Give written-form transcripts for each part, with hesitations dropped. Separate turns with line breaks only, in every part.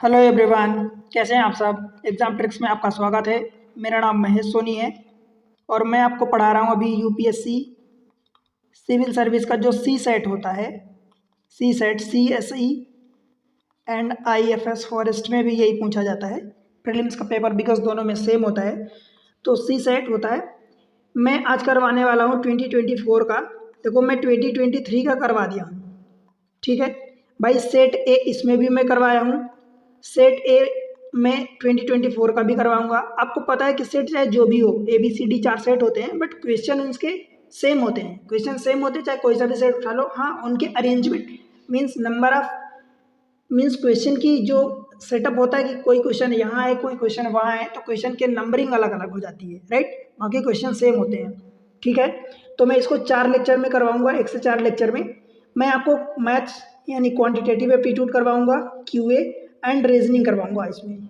Hello everyone, कैसे हैं आप सब। एग्ज़ाम ट्रिक्स में आपका स्वागत है। मेरा नाम महेश सोनी है और मैं आपको पढ़ा रहा हूँ अभी यूपीएससी सिविल सर्विस का जो सी सेट होता है। C SAT CSE and IFS forest में भी यही पूछा जाता है प्रीलिम्स का पेपर, बिकॉज दोनों में सेम होता है। तो सी सेट होता है। मैं आज करवाने वाला हूँ 2024 का। देखो, मैं 2023 का करवा दिया हूँ, ठीक है भाई। सेट ए इसमें भी मैं करवाया हूँ, सेट ए में 2024 का भी करवाऊंगा। आपको पता है कि सेट चाहे जो भी हो, ABCD 4 सेट होते हैं, बट क्वेश्चन उनके सेम होते हैं। क्वेश्चन सेम होते हैं चाहे कोई सा भी सेट उठा लो। हाँ, उनके arrangement means number of means question की जो सेटअप होता है कि कोई क्वेश्चन यहाँ है, कोई क्वेश्चन वहाँ है, तो क्वेश्चन के नंबरिंग अलग अलग हो जाती है, राइट। बाकी क्वेश्चन सेम होते हैं, ठीक है। तो मैं इसको 4 लेक्चर में करवाऊंगा, 1 से 4 लेक्चर में। मैं आपको मैथ्स यानी क्वांटिटेटिव एप्टीट्यूड करवाऊंगा, QA एंड रीजनिंग करवाऊंगा इसमें,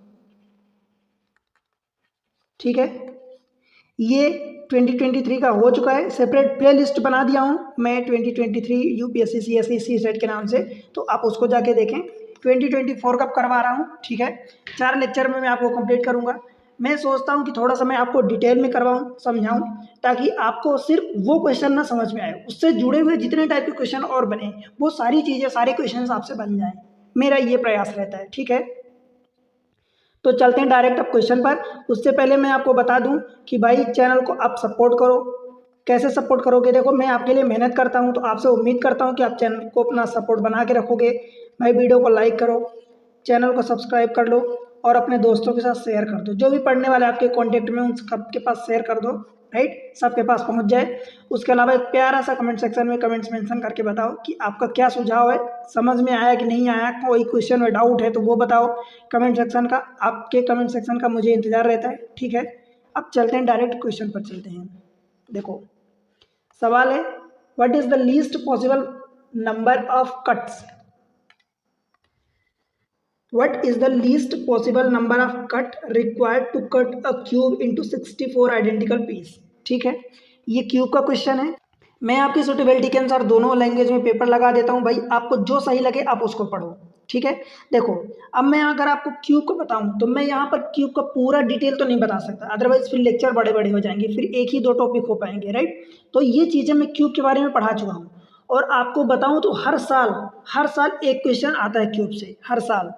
ठीक है। ये 2023 का हो चुका है। सेपरेट प्ले लिस्ट बना दिया हूँ मैं 2023 UPSC CSE सी सेट के नाम से, तो आप उसको जाके देखें। 2024 का करवा रहा हूँ, ठीक है। 4 लेक्चर में मैं आपको कंप्लीट करूँगा। मैं सोचता हूँ कि थोड़ा सा मैं आपको डिटेल में करवाऊँ, समझाऊँ, ताकि आपको सिर्फ वो क्वेश्चन ना समझ में आए, उससे जुड़े हुए जितने टाइप के क्वेश्चन और बने, वो सारी चीज़ें, सारे क्वेश्चन आपसे बन जाएँ। मेरा ये प्रयास रहता है, ठीक है। तो चलते हैं डायरेक्ट अब क्वेश्चन पर। उससे पहले मैं आपको बता दूं कि भाई चैनल को आप सपोर्ट करो। कैसे सपोर्ट करोगे? देखो, मैं आपके लिए मेहनत करता हूं, तो आपसे उम्मीद करता हूं कि आप चैनल को अपना सपोर्ट बना के रखोगे। भाई वीडियो को लाइक करो, चैनल को सब्सक्राइब कर लो और अपने दोस्तों के साथ शेयर कर दो। जो भी पढ़ने वाले आपके कॉन्टेक्ट में उन सबके पास शेयर कर दो, राइट, सबके पास पहुंच जाए। उसके अलावा एक प्यारा सा कमेंट सेक्शन में कमेंट्स मेंशन करके बताओ कि आपका क्या सुझाव है, समझ में आया कि नहीं आया, कोई क्वेश्चन में डाउट है तो वो बताओ कमेंट सेक्शन का। आपके कमेंट सेक्शन का मुझे इंतजार रहता है, ठीक है। अब चलते हैं डायरेक्ट क्वेश्चन पर चलते हैं। देखो, सवाल है, what is the least possible number of cuts. What is the least possible number of cut required to cut a cube into 64 identical piece? ठीक है, ये क्यूब का क्वेश्चन है। मैं आपकी सुटेबिलिटी के अनुसार दोनों लैंग्वेज में पेपर लगा देता हूँ भाई, आपको जो सही लगे आप उसको पढ़ो, ठीक है। देखो, अब मैं अगर आपको क्यूब को बताऊँ तो मैं यहाँ पर क्यूब का पूरा डिटेल तो नहीं बता सकता, अदरवाइज फिर लेक्चर बड़े बड़े हो जाएंगे, फिर एक ही 2 टॉपिक हो पाएंगे, राइट। तो ये चीज़ें मैं क्यूब के बारे में पढ़ा चुका हूँ। और आपको बताऊँ तो हर साल एक क्वेश्चन आता है क्यूब से, हर साल।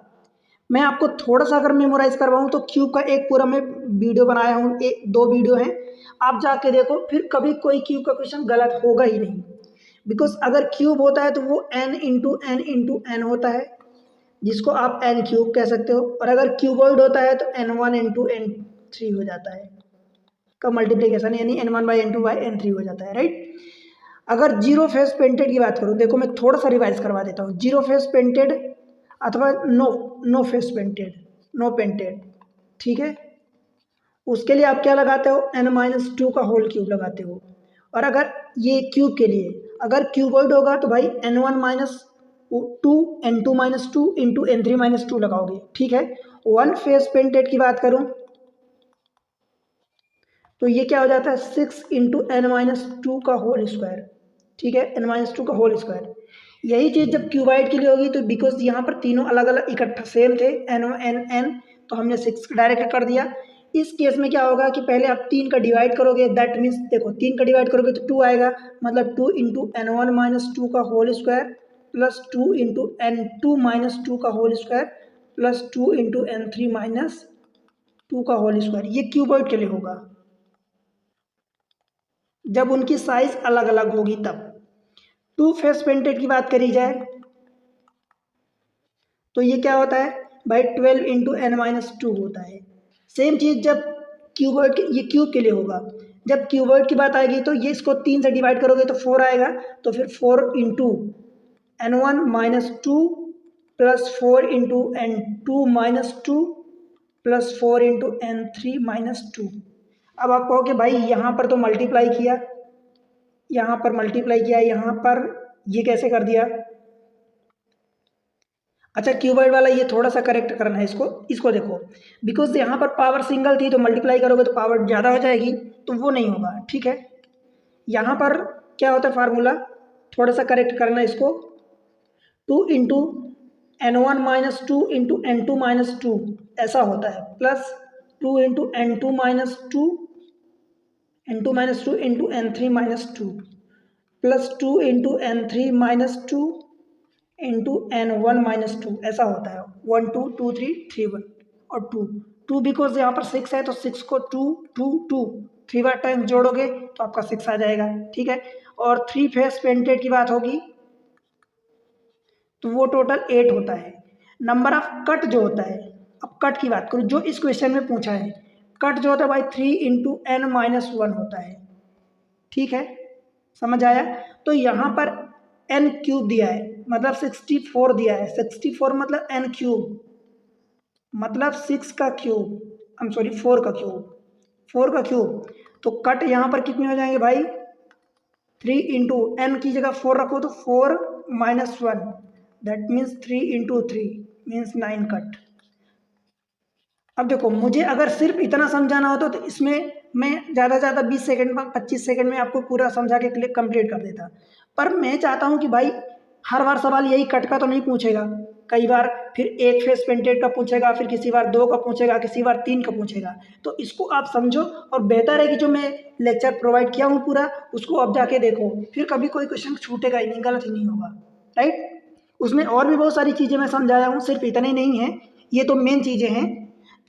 मैं आपको थोड़ा सा अगर मेमोराइज करवाऊँ तो क्यूब का एक पूरा मैं वीडियो बनाया हूँ, एक 2 वीडियो हैं, आप जाके देखो, फिर कभी कोई क्यूब का क्वेश्चन गलत होगा ही नहीं। बिकॉज अगर क्यूब होता है तो वो n होता है, जिसको आप n क्यूब कह सकते हो। और अगर क्यूबॉइड होता है तो n1 n2 n3 हो जाता है, का मल्टीप्लीकेशन यानी n1/n2/n3 हो जाता है, राइट। अगर जीरो फेस पेंटेड की बात करूँ, देखो मैं थोड़ा सा रिवाइज करवा देता हूँ। जीरो फेस पेंटेड अथवा no no face painted, no painted, ठीक है। उसके लिए आप क्या लगाते हो? n-2 का होल क्यूब लगाते हो। और अगर ये क्यूब के लिए अगर क्यूबॉइड होगा तो भाई n1-2 n2-2 इंटू n3-2 लगाओगे, ठीक है। वन फेस पेंटेड की बात करूं तो ये क्या हो जाता है? 6 इंटू n-2 का होल स्क्वायर, ठीक है, n-2 का होल स्क्वायर। यही चीज़ जब क्यूबाइड के लिए होगी तो बिकॉज यहाँ पर तीनों अलग अलग इकट्ठा सेम थे, n तो हमने 6 डायरेक्ट कर दिया। इस केस में क्या होगा कि पहले आप 3 का डिवाइड करोगे, दैट मीन्स देखो 3 का डिवाइड करोगे तो 2 आएगा, मतलब 2 इंटू n1-2 का whole square plus 2 into n2-2 का whole square plus 2 into n3-2 का होल स्क्वायर। ये क्यूबॉइड के लिए होगा जब उनकी साइज अलग अलग होगी तब। टू फेस पेंटेड की बात करी जाए तो ये क्या होता है भाई? 12 इंटू n-2 होता है। सेम चीज़ जब क्यूबॉइड के, ये क्यूब के लिए होगा। जब क्यूबॉइड की बात आएगी तो ये इसको 3 से डिवाइड करोगे तो 4 आएगा, तो फिर 4 into n1-2 plus 4 into n2-2 plus 4 into n3-2। अब आप कहोगे भाई यहाँ पर तो मल्टीप्लाई किया, यहाँ पर मल्टीप्लाई किया, यहाँ पर ये कैसे कर दिया? अच्छा, क्यूबॉइड वाला ये थोड़ा सा करेक्ट करना है इसको। इसको देखो, बिकॉज यहाँ पर पावर सिंगल थी तो मल्टीप्लाई करोगे तो पावर ज़्यादा हो जाएगी, तो वो नहीं होगा, ठीक है। यहाँ पर क्या होता है फार्मूला, थोड़ा सा करेक्ट करना इसको। 2 into n1 minus two into n2 minus two ऐसा होता है, plus 2 into n2 minus two into n3 minus two plus 2 into n3 minus two into n1 minus two ऐसा होता है। 1 2 2 3 3 1 और 2 बिकॉज यहाँ पर 6 है तो 6 को 2 2 2 3 बार टाइम जोड़ोगे तो आपका 6 आ जाएगा, ठीक है। और 3 फेस पेंटेड की बात होगी तो वो टोटल 8 होता है। नंबर ऑफ कट जो होता है, अब कट की बात करूँ जो इस क्वेश्चन में पूछा है, कट जो होता है भाई 3 इंटू एन माइनस वन होता है, ठीक है, समझ आया। तो यहाँ पर एन क्यूब दिया है मतलब 64 दिया है, 64 मतलब एन क्यूब मतलब 6 का क्यूब, आई एम सॉरी 4 का क्यूब, 4 का क्यूब। तो कट यहाँ पर कितने हो जाएंगे भाई, 3 इंटू एन की जगह 4 रखो तो 4 minus one that means 3 into 3 means 9 cut. अब देखो मुझे अगर सिर्फ इतना समझाना होता तो इसमें मैं ज़्यादा से ज़्यादा 20 सेकंड में 25 सेकंड में आपको पूरा समझा के कंप्लीट कर देता, पर मैं चाहता हूँ कि भाई हर बार सवाल यही कट का तो नहीं पूछेगा, कई बार फिर एक फेस पेंटेड का पूछेगा, फिर किसी बार 2 का पूछेगा, किसी बार 3 का पूछेगा। तो इसको आप समझो और बेहतर है कि जो मैं लेक्चर प्रोवाइड किया हूँ पूरा उसको आप जाके देखो, फिर कभी कोई क्वेश्चन छूटेगा ही नहीं, गलत ही नहीं होगा, राइट। उसमें और भी बहुत सारी चीज़ें मैं समझाया हूँ, सिर्फ इतने ही नहीं है, ये तो मेन चीज़ें हैं।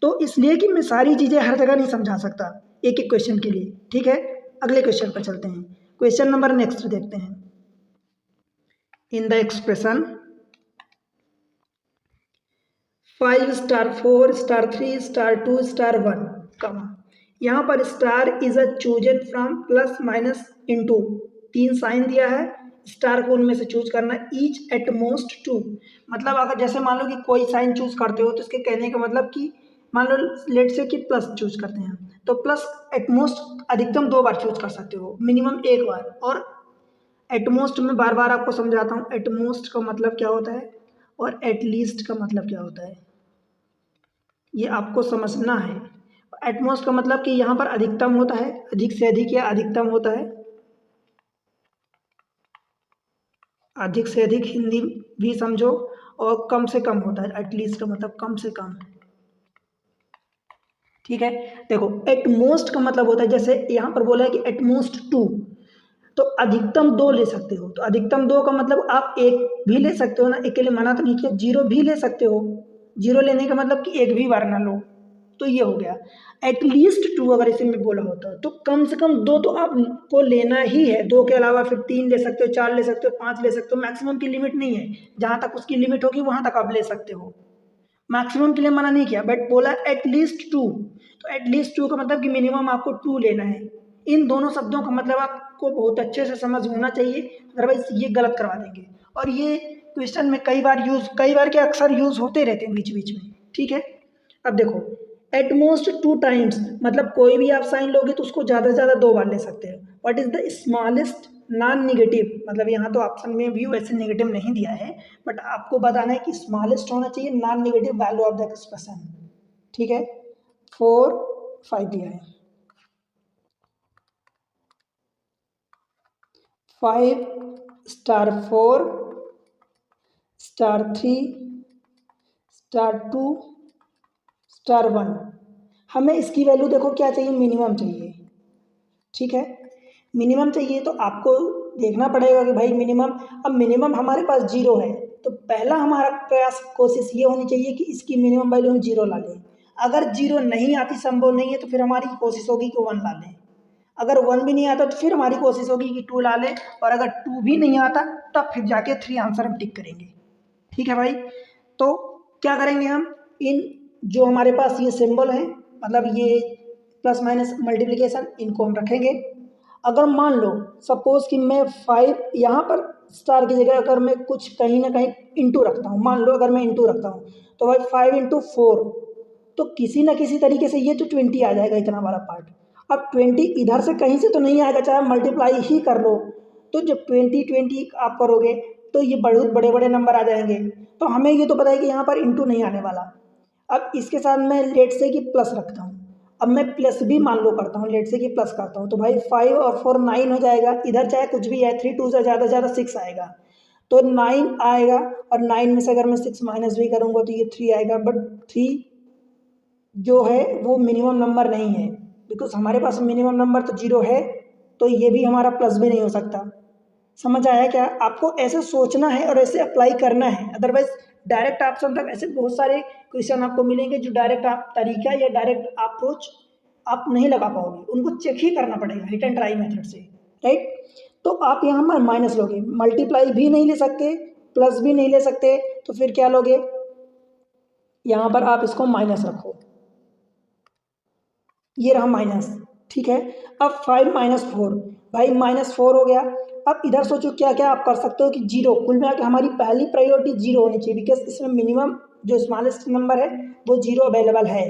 तो इसलिए कि मैं सारी चीज़ें हर जगह नहीं समझा सकता एक एक क्वेश्चन के लिए, ठीक है। अगले क्वेश्चन पर चलते हैं, क्वेश्चन नंबर नेक्स्ट देखते हैं। In the expression 5 star 4 star 3 star 2 star 1 comma, यहाँ पर star is a chosen from plus minus into, 3 sign दिया है, स्टार को उनमें से चूज करना, ईच एट मोस्ट 2, मतलब अगर जैसे मान लो कि कोई साइन चूज करते हो तो इसके कहने का मतलब कि मान लो लेट से कि प्लस चूज करते हैं तो प्लस एटमोस्ट अधिकतम 2 बार चूज कर सकते हो, मिनिमम 1 बार। और एटमोस्ट में बार बार आपको समझाता हूँ एटमोस्ट का मतलब क्या होता है और एटलीस्ट का मतलब क्या होता है, ये आपको समझना है। एटमोस्ट का मतलब कि यहाँ पर अधिकतम होता है, अधिक से अधिक या अधिकतम होता है, अधिक से अधिक हिंदी भी समझो, और कम से कम होता है, एटलीस्ट का मतलब कम से कम, ठीक है। देखो एटमोस्ट का मतलब होता है जैसे यहाँ पर बोला है कि एटमोस्ट 2, तो अधिकतम 2 ले सकते हो, तो अधिकतम 2 का मतलब आप एक भी ले सकते हो ना, एक के लिए मना तो नहीं किया, 0 भी ले सकते हो, 0 लेने का मतलब कि एक भी बार ना लो, तो ये हो गया। एटलीस्ट 2 अगर इसे में बोला होता तो कम से कम 2 तो आपको लेना ही है, 2 के अलावा फिर 3 ले सकते हो, 4 ले सकते हो, 5 ले सकते हो, मैक्सिमम की लिमिट नहीं है, जहाँ तक उसकी लिमिट होगी वहाँ तक आप ले सकते हो, मैक्सिमम के लिए मना नहीं किया, बट बोला एटलीस्ट 2, तो एटलीस्ट 2 का मतलब कि मिनिमम आपको 2 लेना है। इन दोनों शब्दों का मतलब आपको बहुत अच्छे से समझ होना चाहिए, अदरवाइज ये गलत करवा देंगे। और ये क्वेश्चन में कई बार क्या अक्सर यूज़ होते रहते हैं बीच बीच में, ठीक है। अब देखो एटमोस्ट 2 टाइम्स मतलब कोई भी आप साइन लोगे तो उसको ज़्यादा से ज़्यादा 2 बार ले सकते हैं। What is the smallest non negative, मतलब यहाँ तो ऑप्शन में भी वैसे निगेटिव नहीं दिया है, बट आपको बताना है कि स्मॉलेस्ट होना चाहिए non negative value of the expression, ठीक है। 4 5 दिया है, 5 स्टार 4 स्टार 3 स्टार 2 स्टार 1, हमें इसकी वैल्यू देखो क्या चाहिए, मिनिमम चाहिए, ठीक है। मिनिमम चाहिए तो आपको देखना पड़ेगा कि भाई मिनिमम, अब मिनिमम हमारे पास 0 है तो पहला हमारा प्रयास कोशिश ये होनी चाहिए कि इसकी मिनिमम वैल्यू हम 0 ला लें। अगर 0 नहीं आती, संभव नहीं है, तो फिर हमारी कोशिश होगी कि 1 ला लें। अगर 1 भी नहीं आता तो फिर हमारी कोशिश होगी कि 2 ला लें, और अगर 2 भी नहीं आता तब फिर जाके 3 आंसर हम टिक करेंगे, ठीक है भाई। तो क्या करेंगे हम, इन जो हमारे पास ये सिंबल है मतलब ये प्लस माइनस मल्टीप्लिकेशन, इनको हम रखेंगे। अगर मान लो सपोज कि मैं 5 यहाँ पर स्टार की जगह अगर मैं कुछ कहीं ना कहीं इंटू रखता हूँ, मान लो अगर मैं इंटू रखता हूँ तो भाई 5 इंटू 4, तो किसी ना किसी तरीके से ये तो 20 आ जाएगा, इतना बड़ा पार्ट। अब 20 इधर से कहीं से तो नहीं आएगा, चाहे मल्टीप्लाई ही कर लो, तो जब 20 आप करोगे तो ये बहुत बड़े बड़े नंबर आ जाएंगे। तो हमें ये तो पता है कि यहाँ पर इंटू नहीं आने वाला। अब इसके साथ मैं लेट से कि प्लस रखता हूँ, अब मैं प्लस भी मान लो करता हूँ, लेट से कि प्लस करता हूँ, तो भाई 5 और 4 9 हो जाएगा, इधर चाहे कुछ भी है, 3 2 से ज़्यादा 6 आएगा। तो 9 आएगा, और 9 में से अगर मैं 6 माइनस भी करूँगा तो ये 3 आएगा, बट 3 जो है वो मिनिमम नंबर नहीं है, बिकॉज हमारे पास मिनिमम नंबर तो 0 है, तो ये भी हमारा प्लस भी नहीं हो सकता। समझ आया क्या? आपको ऐसे सोचना है और ऐसे अप्लाई करना है, अदरवाइज डायरेक्ट ऑप्शन तक ऐसे बहुत सारे क्वेश्चन आपको मिलेंगे जो डायरेक्ट आप तरीका या डायरेक्ट अप्रोच आप नहीं लगा पाओगे, उनको चेक ही करना पड़ेगा हिट एंड ट्राई मेथड से, राइट। तो आप यहाँ पर माइनस लोगे, मल्टीप्लाई भी नहीं ले सकते, प्लस भी नहीं ले सकते, तो फिर क्या लोगे? यहाँ पर आप इसको माइनस रखो, ये रहा माइनस, ठीक है। अब 5 माइनस 4, भाई माइनस 4 हो गया। अब इधर सोचो क्या क्या आप कर सकते हो कि जीरो, कुल मिला के हमारी पहली प्रायोरिटी जीरो होनी चाहिए, बिकॉज इसमें मिनिमम जो स्मॉलेस्ट नंबर है वो जीरो अवेलेबल है।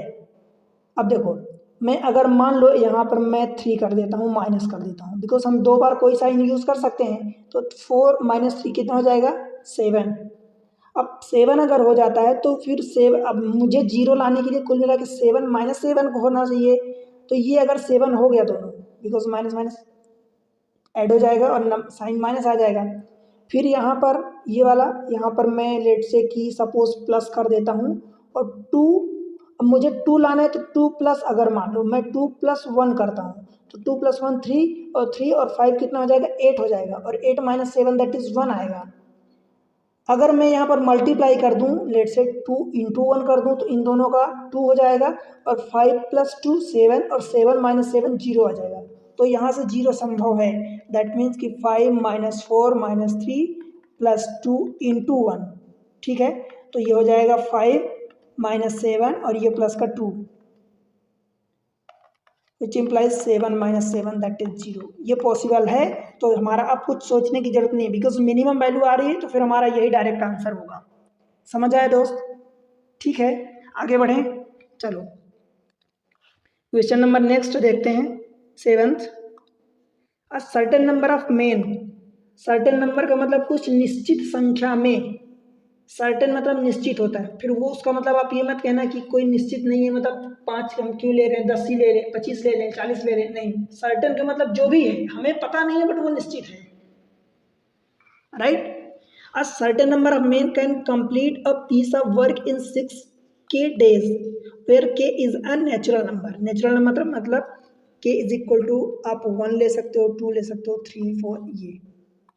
अब देखो, मैं अगर मान लो यहाँ पर मैं 3 कर देता हूँ, माइनस कर देता हूँ, बिकॉज हम दो बार कोई साइन यूज़ कर सकते हैं, तो 4 माइनस 3 कितना हो जाएगा? 7। अब 7 अगर हो जाता है तो फिर 7, अब मुझे जीरो लाने के लिए कुल मिला के 7 माइनस 7 होना चाहिए, तो ये अगर 7 हो गया दोनों, बिकॉज माइनस माइनस ऐड हो जाएगा और साइन माइनस आ जाएगा। फिर यहाँ पर ये वाला, यहाँ पर मैं लेट से कि सपोज प्लस कर देता हूँ, और 2, अब मुझे 2 लाना है, तो 2 प्लस, अगर मान लो मैं 2 प्लस 1 करता हूँ, तो 2 प्लस 1 3, और 3 और 5 कितना हो जाएगा? 8 हो जाएगा, और 8 माइनस 7 दैट इज़ 1 आएगा। अगर मैं यहाँ पर मल्टीप्लाई कर दूँ, लेट से 2 इंटू 1 कर दूँ, तो इन दोनों का 2 हो जाएगा, और 5 प्लस 2 7, और 7 माइनस 7 जीरो आ जाएगा। तो यहाँ से जीरो संभव है, दैट मीन्स कि 5 माइनस 4 माइनस 3 प्लस 2 इंटू 1, ठीक है। तो ये हो जाएगा 5 माइनस 7 और ये प्लस का 2, which implies 7 minus 7 that is 0। ये पॉसिबल है, तो हमारा अब कुछ सोचने की जरूरत नहीं है, बिकॉज मिनिमम वैल्यू आ रही है, तो फिर हमारा यही डायरेक्ट आंसर होगा। समझ आए दोस्त? ठीक है, आगे बढ़ें। चलो क्वेश्चन नंबर नेक्स्ट देखते हैं, 7th। A certain number of main, certain number का मतलब कुछ निश्चित संख्या में, सर्टेन मतलब निश्चित होता है, फिर वो उसका मतलब आप ये मत कहना कि कोई निश्चित नहीं है, मतलब 5 हम क्यों ले रहे हैं, 10 ही ले रहे हैं, 25 ले रहे हैं, 40 ले रहे हैं, नहीं। सर्टेन का मतलब जो भी है, हमें पता नहीं है बट वो निश्चित है, right. A certain number of men can complete a piece of work in 6 days, where k is a natural number. Natural number मतलब के इज इक्वल टू, आप 1 ले सकते हो, 2 ले सकते हो, 3 4, ये,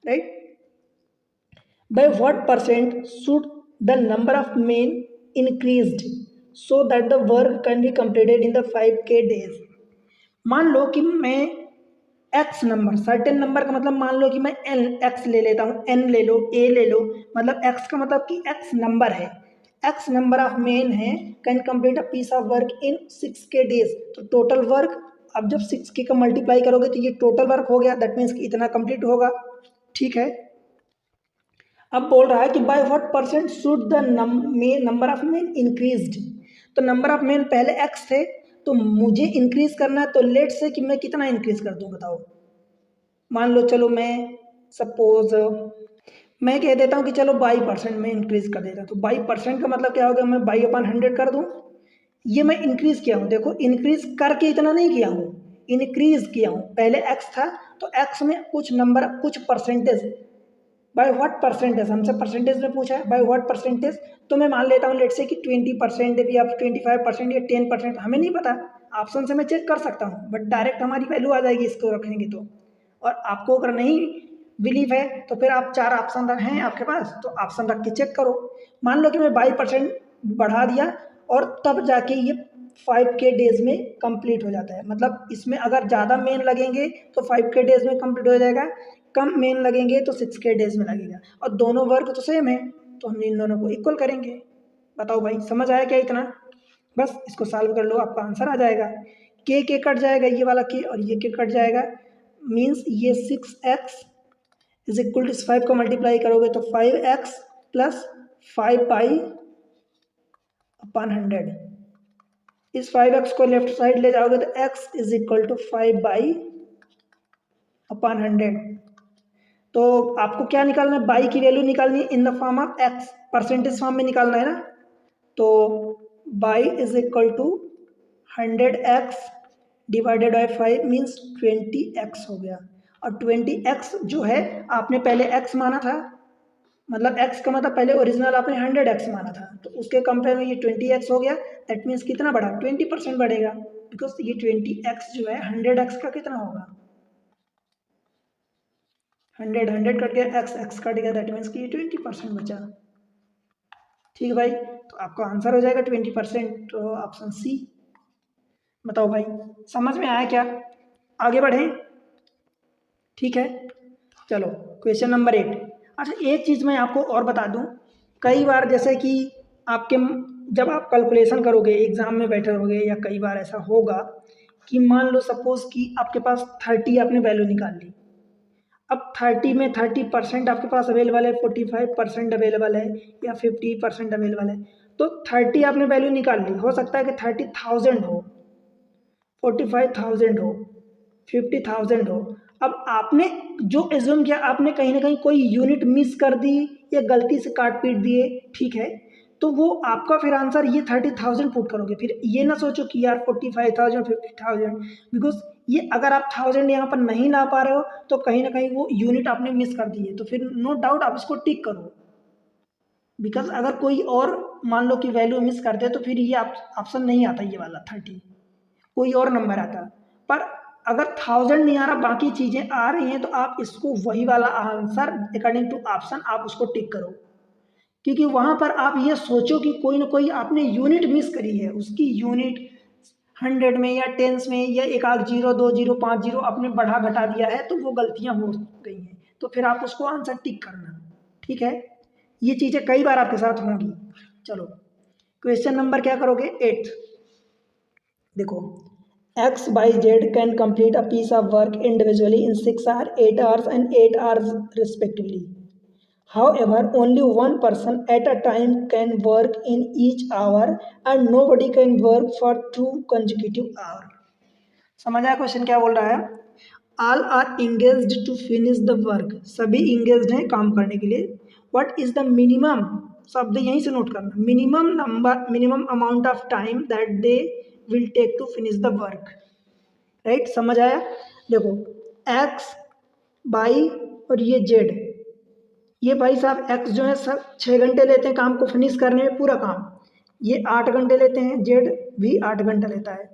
right. By what percent should the number of men increased so that the work can be completed in the 5K days? मान लो कि मैं x नंबर, सर्टेन नंबर का मतलब मान लो कि मैं n x ले लेता हूँ, n ले लो, a ले लो, मतलब x का मतलब कि x नंबर है, x नंबर ऑफ मेन है, can complete a piece of work in 6K days. तो टोटल वर्क, अब जब 6K का मल्टीप्लाई करोगे तो ये टोटल वर्क हो गया, दैट मीन्स कि इतना कंप्लीट होगा, ठीक है। अब बोल रहा है कि by what percent should the number of main increased. तो नंबर ऑफ मेन पहले एक्स थे, तो मुझे इंक्रीज करना है, तो लेट से कि मैं कितना इंक्रीज कर दूं बताओ। मान लो चलो मैं सपोज मैं कह देता हूँ कि चलो 22% में इंक्रीज कर देता हूँ, तो 22% का मतलब क्या होगा, मैं 22/100 कर दूँ। ये मैं इंक्रीज किया हूँ, देखो इंक्रीज करके इतना नहीं किया हूँ, इंक्रीज किया हूँ। पहले एक्स था, तो एक्स में कुछ नंबर, कुछ परसेंटेज, बाय व्हाट परसेंटेज, हमसे परसेंटेज में पूछा है, बाय व्हाट परसेंटेज, तो मैं मान लेता हूँ लेट से कि 20% या 25% या 10%, हमें नहीं पता, ऑप्शन से मैं चेक कर सकता हूँ, बट डायरेक्ट हमारी वैल्यू आ जाएगी इसको रखेंगे तो। और आपको अगर नहीं बिलीव है तो फिर आप 4 ऑप्शन हैं आपके पास, तो ऑप्शन रख के चेक करो। मान लो कि मैं 22% बढ़ा दिया, और तब जाके ये 5K डेज में कंप्लीट हो जाता है, मतलब इसमें अगर ज़्यादा मेन लगेंगे तो 5K डेज में कंप्लीट हो जाएगा, कम मेन लगेंगे तो 6K डेज में लगेगा, और दोनों वर्ग तो सेम है, तो हम इन दोनों को इक्वल करेंगे। बताओ भाई, समझ आया क्या इतना? बस इसको सॉल्व कर लो, आपका आंसर आ जाएगा। के कट जाएगा, ये वाला के और ये के कट जाएगा, मीन्स ये 6x इज इक्वल टू, इस 5 को मल्टीप्लाई करोगे तो 5x प्लस 5/100। इस 5x को लेफ्ट साइड ले जाओगे तो x इज इक्वल टू 5/100। तो आपको क्या निकालना है, बाई की वैल्यू निकालनी है in the form of x, percentage form में निकालना है ना। तो y is equal to 100x divided by 5 means 20x हो गया, और 20x जो है आपने पहले x माना था, मतलब x का मतलब पहले ओरिजिनल आपने 100x माना था, तो उसके कंपेयर में ये 20x हो गया। दैट मीन्स कितना बढ़ा, 20% बढ़ेगा, बिकॉज ये 20x जो है 100x का कितना होगा, 100 कट गया, x कट गया, दैट मीन्स कि ये 20% बचा। ठीक है भाई, तो आपका आंसर हो जाएगा 20%, तो ऑप्शन सी। बताओ भाई, समझ में आया क्या? आगे बढ़ें? ठीक है, चलो क्वेश्चन नंबर 8। अच्छा, एक चीज़ मैं आपको और बता दूं, कई बार जैसे कि आपके जब आप कैलकुलेशन करोगे एग्ज़ाम में बैठे रहोगे, या कई बार ऐसा होगा कि मान लो सपोज़ कि आपके पास 30 आपने वैल्यू निकाल ली। अब 30 में 30% आपके पास अवेलेबल है, 45% अवेलेबल है, या 50% अवेलेबल है। तो 30 आपने वैल्यू निकाल ली, हो सकता है कि 30,000 हो, 45,000 हो, 50,000 हो। अब आपने जो एज्यूम किया, आपने कहीं ना कहीं कोई यूनिट मिस कर दी या गलती से काट पीट दिए, ठीक है, तो वो आपका फिर आंसर ये 30,000 पुट करोगे। फिर ये ना सोचो कि यार 45,000 50,000, बिकॉज ये अगर आप 1000 यहाँ पर नहीं ला पा रहे हो तो कहीं ना कहीं वो यूनिट आपने मिस कर दी है, तो फिर नो डाउट आप इसको टिक करो। बिकॉज अगर कोई और मान लो कि वैल्यू मिस करते तो फिर ये ऑप्शन नहीं आता, ये वाला 30, कोई और नंबर आता। पर अगर 1000 नहीं आ रहा, बाकी चीज़ें आ रही हैं, तो आप इसको वही वाला आंसर अकॉर्डिंग टू ऑप्शन आप उसको टिक करो, क्योंकि वहाँ पर आप ये सोचो कि कोई ना कोई आपने यूनिट मिस करी है, उसकी यूनिट 100 में या टेंस में या एक आध जीरो 2 जीरो 5 जीरो आपने बढ़ा घटा दिया है, तो वो गलतियाँ हो गई हैं, तो फिर आप उसको आंसर टिक करना। ठीक है, ये चीज़ें कई बार आपके साथ होंगी। चलो क्वेश्चन नंबर क्या करोगे, 8। देखो, X by Z can complete a piece of work individually in 6 hours, 8 hours, and 8 hours respectively. However, only one person at a time can work in each hour, and nobody can work for 2 consecutive hours. समझ आया question क्या बोल रहा है? All are engaged to finish the work. सभी engaged हैं काम करने के लिए. What is the minimum? शब्द यहीं से नोट करना, minimum number, minimum amount of time that they will take to finish the work. Right, समझ आया? देखो, एक्स बाई और ये जेड, ये भाई साहब एक्स जो है सब 6 घंटे लेते हैं काम को फिनिश करने में, पूरा काम। ये 8 घंटे लेते हैं, जेड भी 8 घंटा लेता है।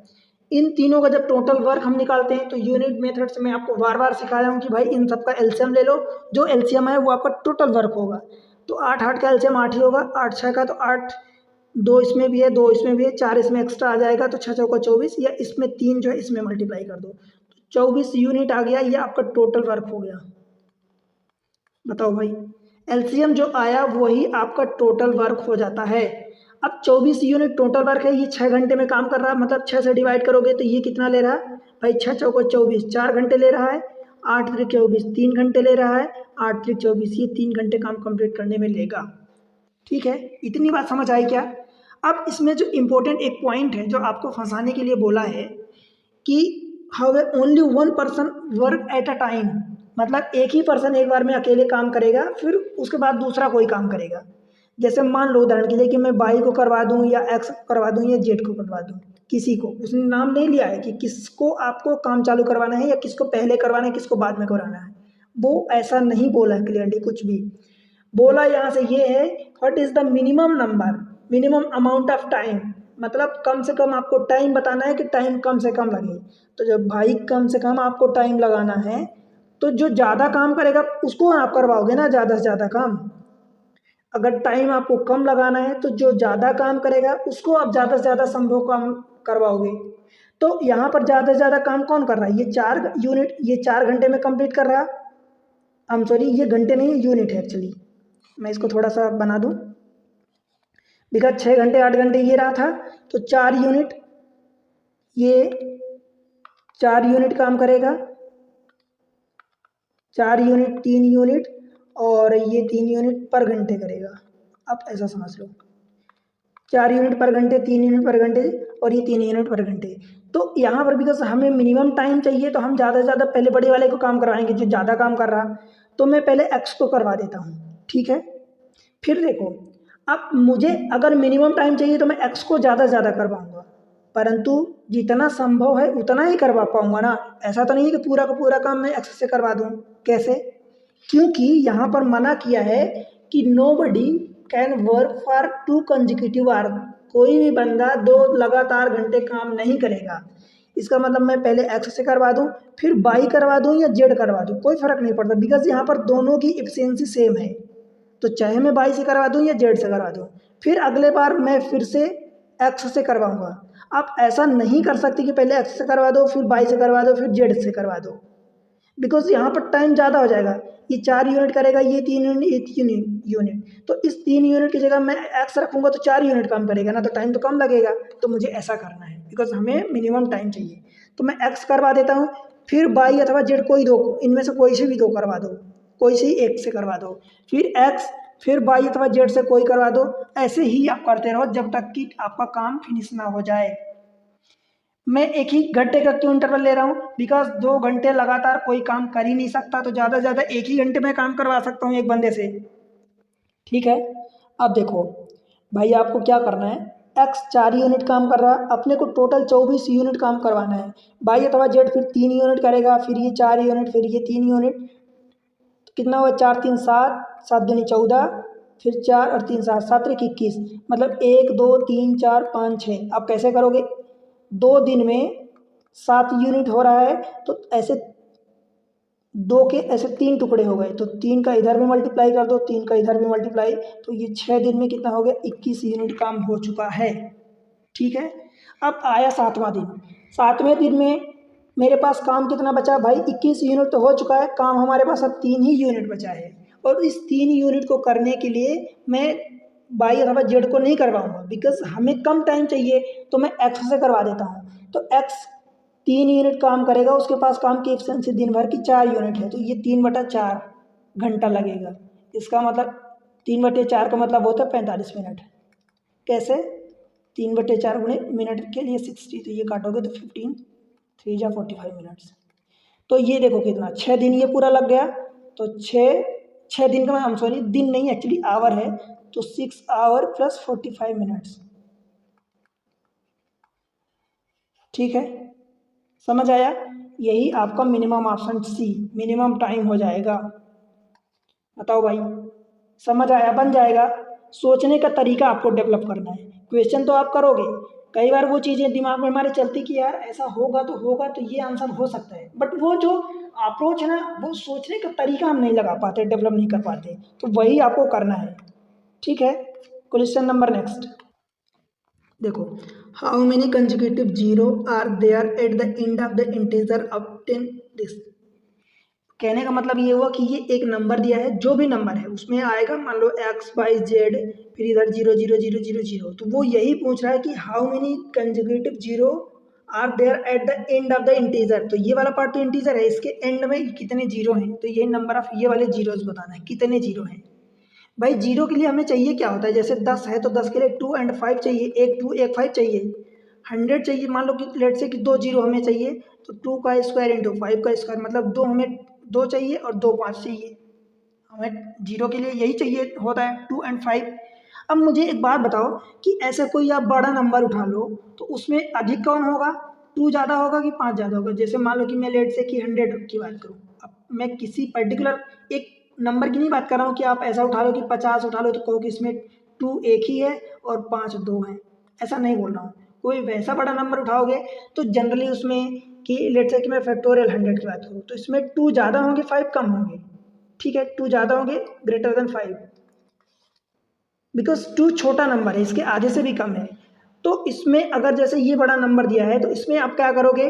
इन तीनों का जब टोटल वर्क हम निकालते हैं, तो यूनिट मेथड से मैं आपको बार बार सिखाया हूँ कि भाई इन सब का एलसीएम ले लो, जो एलसीएम है वो आपका टोटल वर्क होगा। तो 8 8 का एलसीएम 8 ही होगा, 8 6 का तो 8, 2 इसमें भी है, 2 इसमें भी है, 4 इसमें एक्स्ट्रा आ जाएगा, तो 6 चौका 24, या इसमें 3 जो है इसमें मल्टीप्लाई कर दो, 24 यूनिट आ गया, ये आपका टोटल वर्क हो गया। बताओ भाई, एलसीएम जो आया वही आपका टोटल वर्क हो जाता है। अब 24 यूनिट टोटल वर्क है, ये 6 घंटे में काम कर रहा है, मतलब 6 से डिवाइड करोगे तो ये कितना ले रहा है भाई, 6 चौका 24, 4 घंटे ले रहा है, 8 3 24, 3 घंटे ले रहा है, 8 3 24, ये 3 घंटे काम कंप्लीट करने में लेगा। ठीक है, इतनी बात समझ आई क्या? अब इसमें जो इम्पोर्टेंट एक पॉइंट है जो आपको फंसाने के लिए बोला है कि how only one person work at a time, मतलब एक ही पर्सन एक बार में अकेले काम करेगा, फिर उसके बाद दूसरा कोई काम करेगा। जैसे मान लो उदाहरण के लिए कि मैं बाई को करवा दूं, या एक्स को करवा दूं, या जेड को करवा दूं, किसी को उसने नाम नहीं लिया है कि किसको आपको काम चालू करवाना है, या किसको पहले करवाना है, किसको बाद में करवाना है, वो ऐसा नहीं बोला है क्लियरली कुछ भी। बोला यहाँ से ये है, what is the minimum number, minimum amount of time, मतलब कम से कम आपको टाइम बताना है कि टाइम कम से कम लगे। तो जब भाई कम से कम आपको टाइम लगाना है, तो जो ज़्यादा काम करेगा उसको आप करवाओगे ना ज़्यादा से ज़्यादा काम। अगर टाइम आपको कम लगाना है तो जो ज़्यादा काम करेगा उसको आप ज़्यादा से ज़्यादा संभव काम करवाओगे। तो यहाँ पर ज़्यादा से ज़्यादा काम कौन कर रहा है, ये 4 यूनिट, ये 4 घंटे में कंप्लीट कर रहा है। आई एम सॉरी, ये घंटे नहीं, यूनिट है एक्चुअली, मैं इसको थोड़ा सा बना दूं। बिकॉज 6 घंटे 8 घंटे ये रहा था, तो 4 यूनिट, ये 4 यूनिट काम करेगा, 4 यूनिट, 3 यूनिट, और ये 3 यूनिट पर घंटे करेगा। आप ऐसा समझ लो, 4 यूनिट पर घंटे, 3 यूनिट पर घंटे, और ये 3 यूनिट पर घंटे। तो यहाँ पर बिकॉज हमें मिनिमम टाइम चाहिए, तो हम ज़्यादा से ज़्यादा पहले बड़े वाले को काम करवाएंगे जो ज़्यादा काम कर रहा, तो मैं पहले एक्स को करवा देता हूँ। ठीक है, फिर देखो, अब मुझे अगर मिनिमम टाइम चाहिए तो मैं एक्स को ज़्यादा से ज़्यादा करवाऊँगा, परंतु जितना संभव है उतना ही करवा पाऊँगा ना। ऐसा तो नहीं है कि पूरा का पूरा काम मैं एक्स से करवा दूँ। कैसे? क्योंकि यहाँ पर मना किया है कि nobody can work for 2 consecutive hour, कोई भी बंदा 2 लगातार घंटे काम नहीं करेगा। इसका मतलब मैं पहले एक्स से करवा दूं, फिर बाई करवा दूं या जेड करवा दूं, कोई फर्क नहीं पड़ता, बिकॉज यहाँ पर दोनों की एफिशिएंसी सेम है। तो चाहे मैं बाई से करवा दूं या जेड से करवा दूं, फिर अगले बार मैं फिर से एक्स से करवाऊंगा। आप ऐसा नहीं कर सकते कि पहले एक्स से करवा दो, फिर बाई से करवा दो, फिर जेड से करवा दो, बिकॉज यहाँ पर टाइम ज़्यादा हो जाएगा। ये 4 यूनिट करेगा, ये 3 यूनिट, ये 3 यूनिट, तो इस 3 यूनिट की जगह मैं एक्स रखूँगा तो 4 यूनिट काम करेगा ना, तो टाइम तो कम लगेगा। तो मुझे ऐसा करना है, बिकॉज हमें मिनिमम टाइम चाहिए। तो मैं एक्स करवा देता हूँ, फिर बाई अथवा जेड कोई दो, इनमें से कोई से भी दो करवा दो, कोई से एक से करवा दो, फिर एक्स, फिर बाई अथवा जेड से कोई करवा दो। ऐसे ही आप करते रहो जब तक कि आपका काम फिनिश ना हो जाए। मैं एक ही घंटे का क्यों इंटरवल ले रहा हूँ, बिकॉज 2 घंटे लगातार कोई काम कर ही नहीं सकता, तो ज़्यादा से ज़्यादा एक ही घंटे में काम करवा सकता हूँ एक बंदे से। ठीक है, अब देखो भाई आपको क्या करना है, एक्स 4 यूनिट काम कर रहा है, अपने को टोटल 24 यूनिट काम करवाना है। बाई अथवा जेड फिर 3 यूनिट करेगा, फिर ये 4 यूनिट, फिर ये 3 यूनिट, तो कितना हुआ, 4 3 7, 7 दूनी 14, फिर 4 और 3 7, 7 3 21, मतलब 1 2 3 4 5 6। अब कैसे करोगे, 2 दिन में 7 यूनिट हो रहा है, तो ऐसे 2 के ऐसे 3 टुकड़े हो गए, तो 3 का इधर भी मल्टीप्लाई कर दो, 3 का इधर भी मल्टीप्लाई, तो ये 6 दिन में कितना हो गया, 21 यूनिट काम हो चुका है। ठीक है, अब आया 7वां दिन। 7वें दिन में मेरे पास काम कितना बचा भाई, 21 यूनिट तो हो चुका है, काम हमारे पास अब 3 ही यूनिट बचा है। और इस 3 यूनिट को करने के लिए मैं बाई अथवा जेड को नहीं करवाऊंगा, बिकॉज हमें कम टाइम चाहिए, तो मैं एक्स से करवा देता हूँ। तो एक्स 3 यूनिट काम करेगा, उसके पास काम की एफिशिएंसी दिन भर की 4 यूनिट है, तो ये 3/4 घंटा लगेगा। इसका मतलब 3/4 का मतलब होता है 45 मिनट। कैसे, 3/4 गुणे मिनट के लिए 60, तो ये काटोगे तो 15, 3 जा 45 मिनट्स। तो ये देखो कितना, 6 दिन ये पूरा लग गया, तो 6 दिन का, मैं सॉरी दिन नहीं एक्चुअली आवर है, तो 6 आवर प्लस 45 मिनट्स। ठीक है, समझ आया, यही आपका minimum option C, minimum time हो जाएगा। बताओ भाई, समझ आया, बन जाएगा। सोचने का तरीका आपको डेवलप करना है, क्वेश्चन तो आप करोगे, कई बार वो चीज़ें दिमाग में हमारे चलती कि यार ऐसा होगा तो ये आंसर हो सकता है, बट वो जो अप्रोच है ना, वो सोचने का तरीका हम नहीं लगा पाते, डेवलप नहीं कर पाते, तो वही आपको करना है। ठीक है, क्वेश्चन नंबर नेक्स्ट देखो, how many consecutive zero are there at the end of the integer obtain this. कहने का मतलब ये हुआ कि ये एक नंबर दिया है, जो भी नंबर है उसमें आएगा, मान लो एक्स वाई जेड, फिर इधर 0 0 0 0 0, तो वो यही पूछ रहा है कि how many consecutive zero are there at the end of the integer. तो ये वाला पार्ट तो इंटीजर है, इसके एंड में कितने जीरो हैं, तो ये नंबर ऑफ ये वाले जीरोस बताना है, कितने जीरो हैं। भाई जीरो के लिए हमें चाहिए क्या होता है, जैसे 10 है तो 10 के लिए 2 एंड 5 चाहिए, एक 2 एक 5 चाहिए। 100 चाहिए, मान लो कि लेट से कि 2 जीरो हमें चाहिए, तो 2 का स्क्वायर इंटू 5 का स्क्वायर, मतलब 2 हमें 2 चाहिए और 2 5 चाहिए। हमें जीरो के लिए यही चाहिए होता है, 2 एंड 5। अब मुझे एक बात बताओ कि ऐसे कोई आप बड़ा नंबर उठा लो, तो उसमें अधिक कौन होगा, 2 ज़्यादा होगा कि 5 ज़्यादा होगा। जैसे मान लो कि मैं लेट से कि 100 की बात करूँ, अब मैं किसी पर्टिकुलर एक नंबर की नहीं बात कर रहा हूँ कि आप ऐसा उठा लो कि 50 उठा लो तो कहो कि इसमें 2 एक ही है और 5 2 हैं, ऐसा नहीं बोल रहा हूँ। कोई वैसा बड़ा नंबर उठाओगे तो जनरली उसमें कि लेट से कि मैं फैक्टोरियल 100 की बात करूँ, तो इसमें 2 ज़्यादा होंगे 5 कम होंगे। ठीक है, 2 ज़्यादा होंगे ग्रेटर देन 5, बिकॉज 2 छोटा नंबर है, इसके आधे से भी कम है। तो इसमें अगर जैसे ये बड़ा नंबर दिया है, तो इसमें आप क्या करोगे,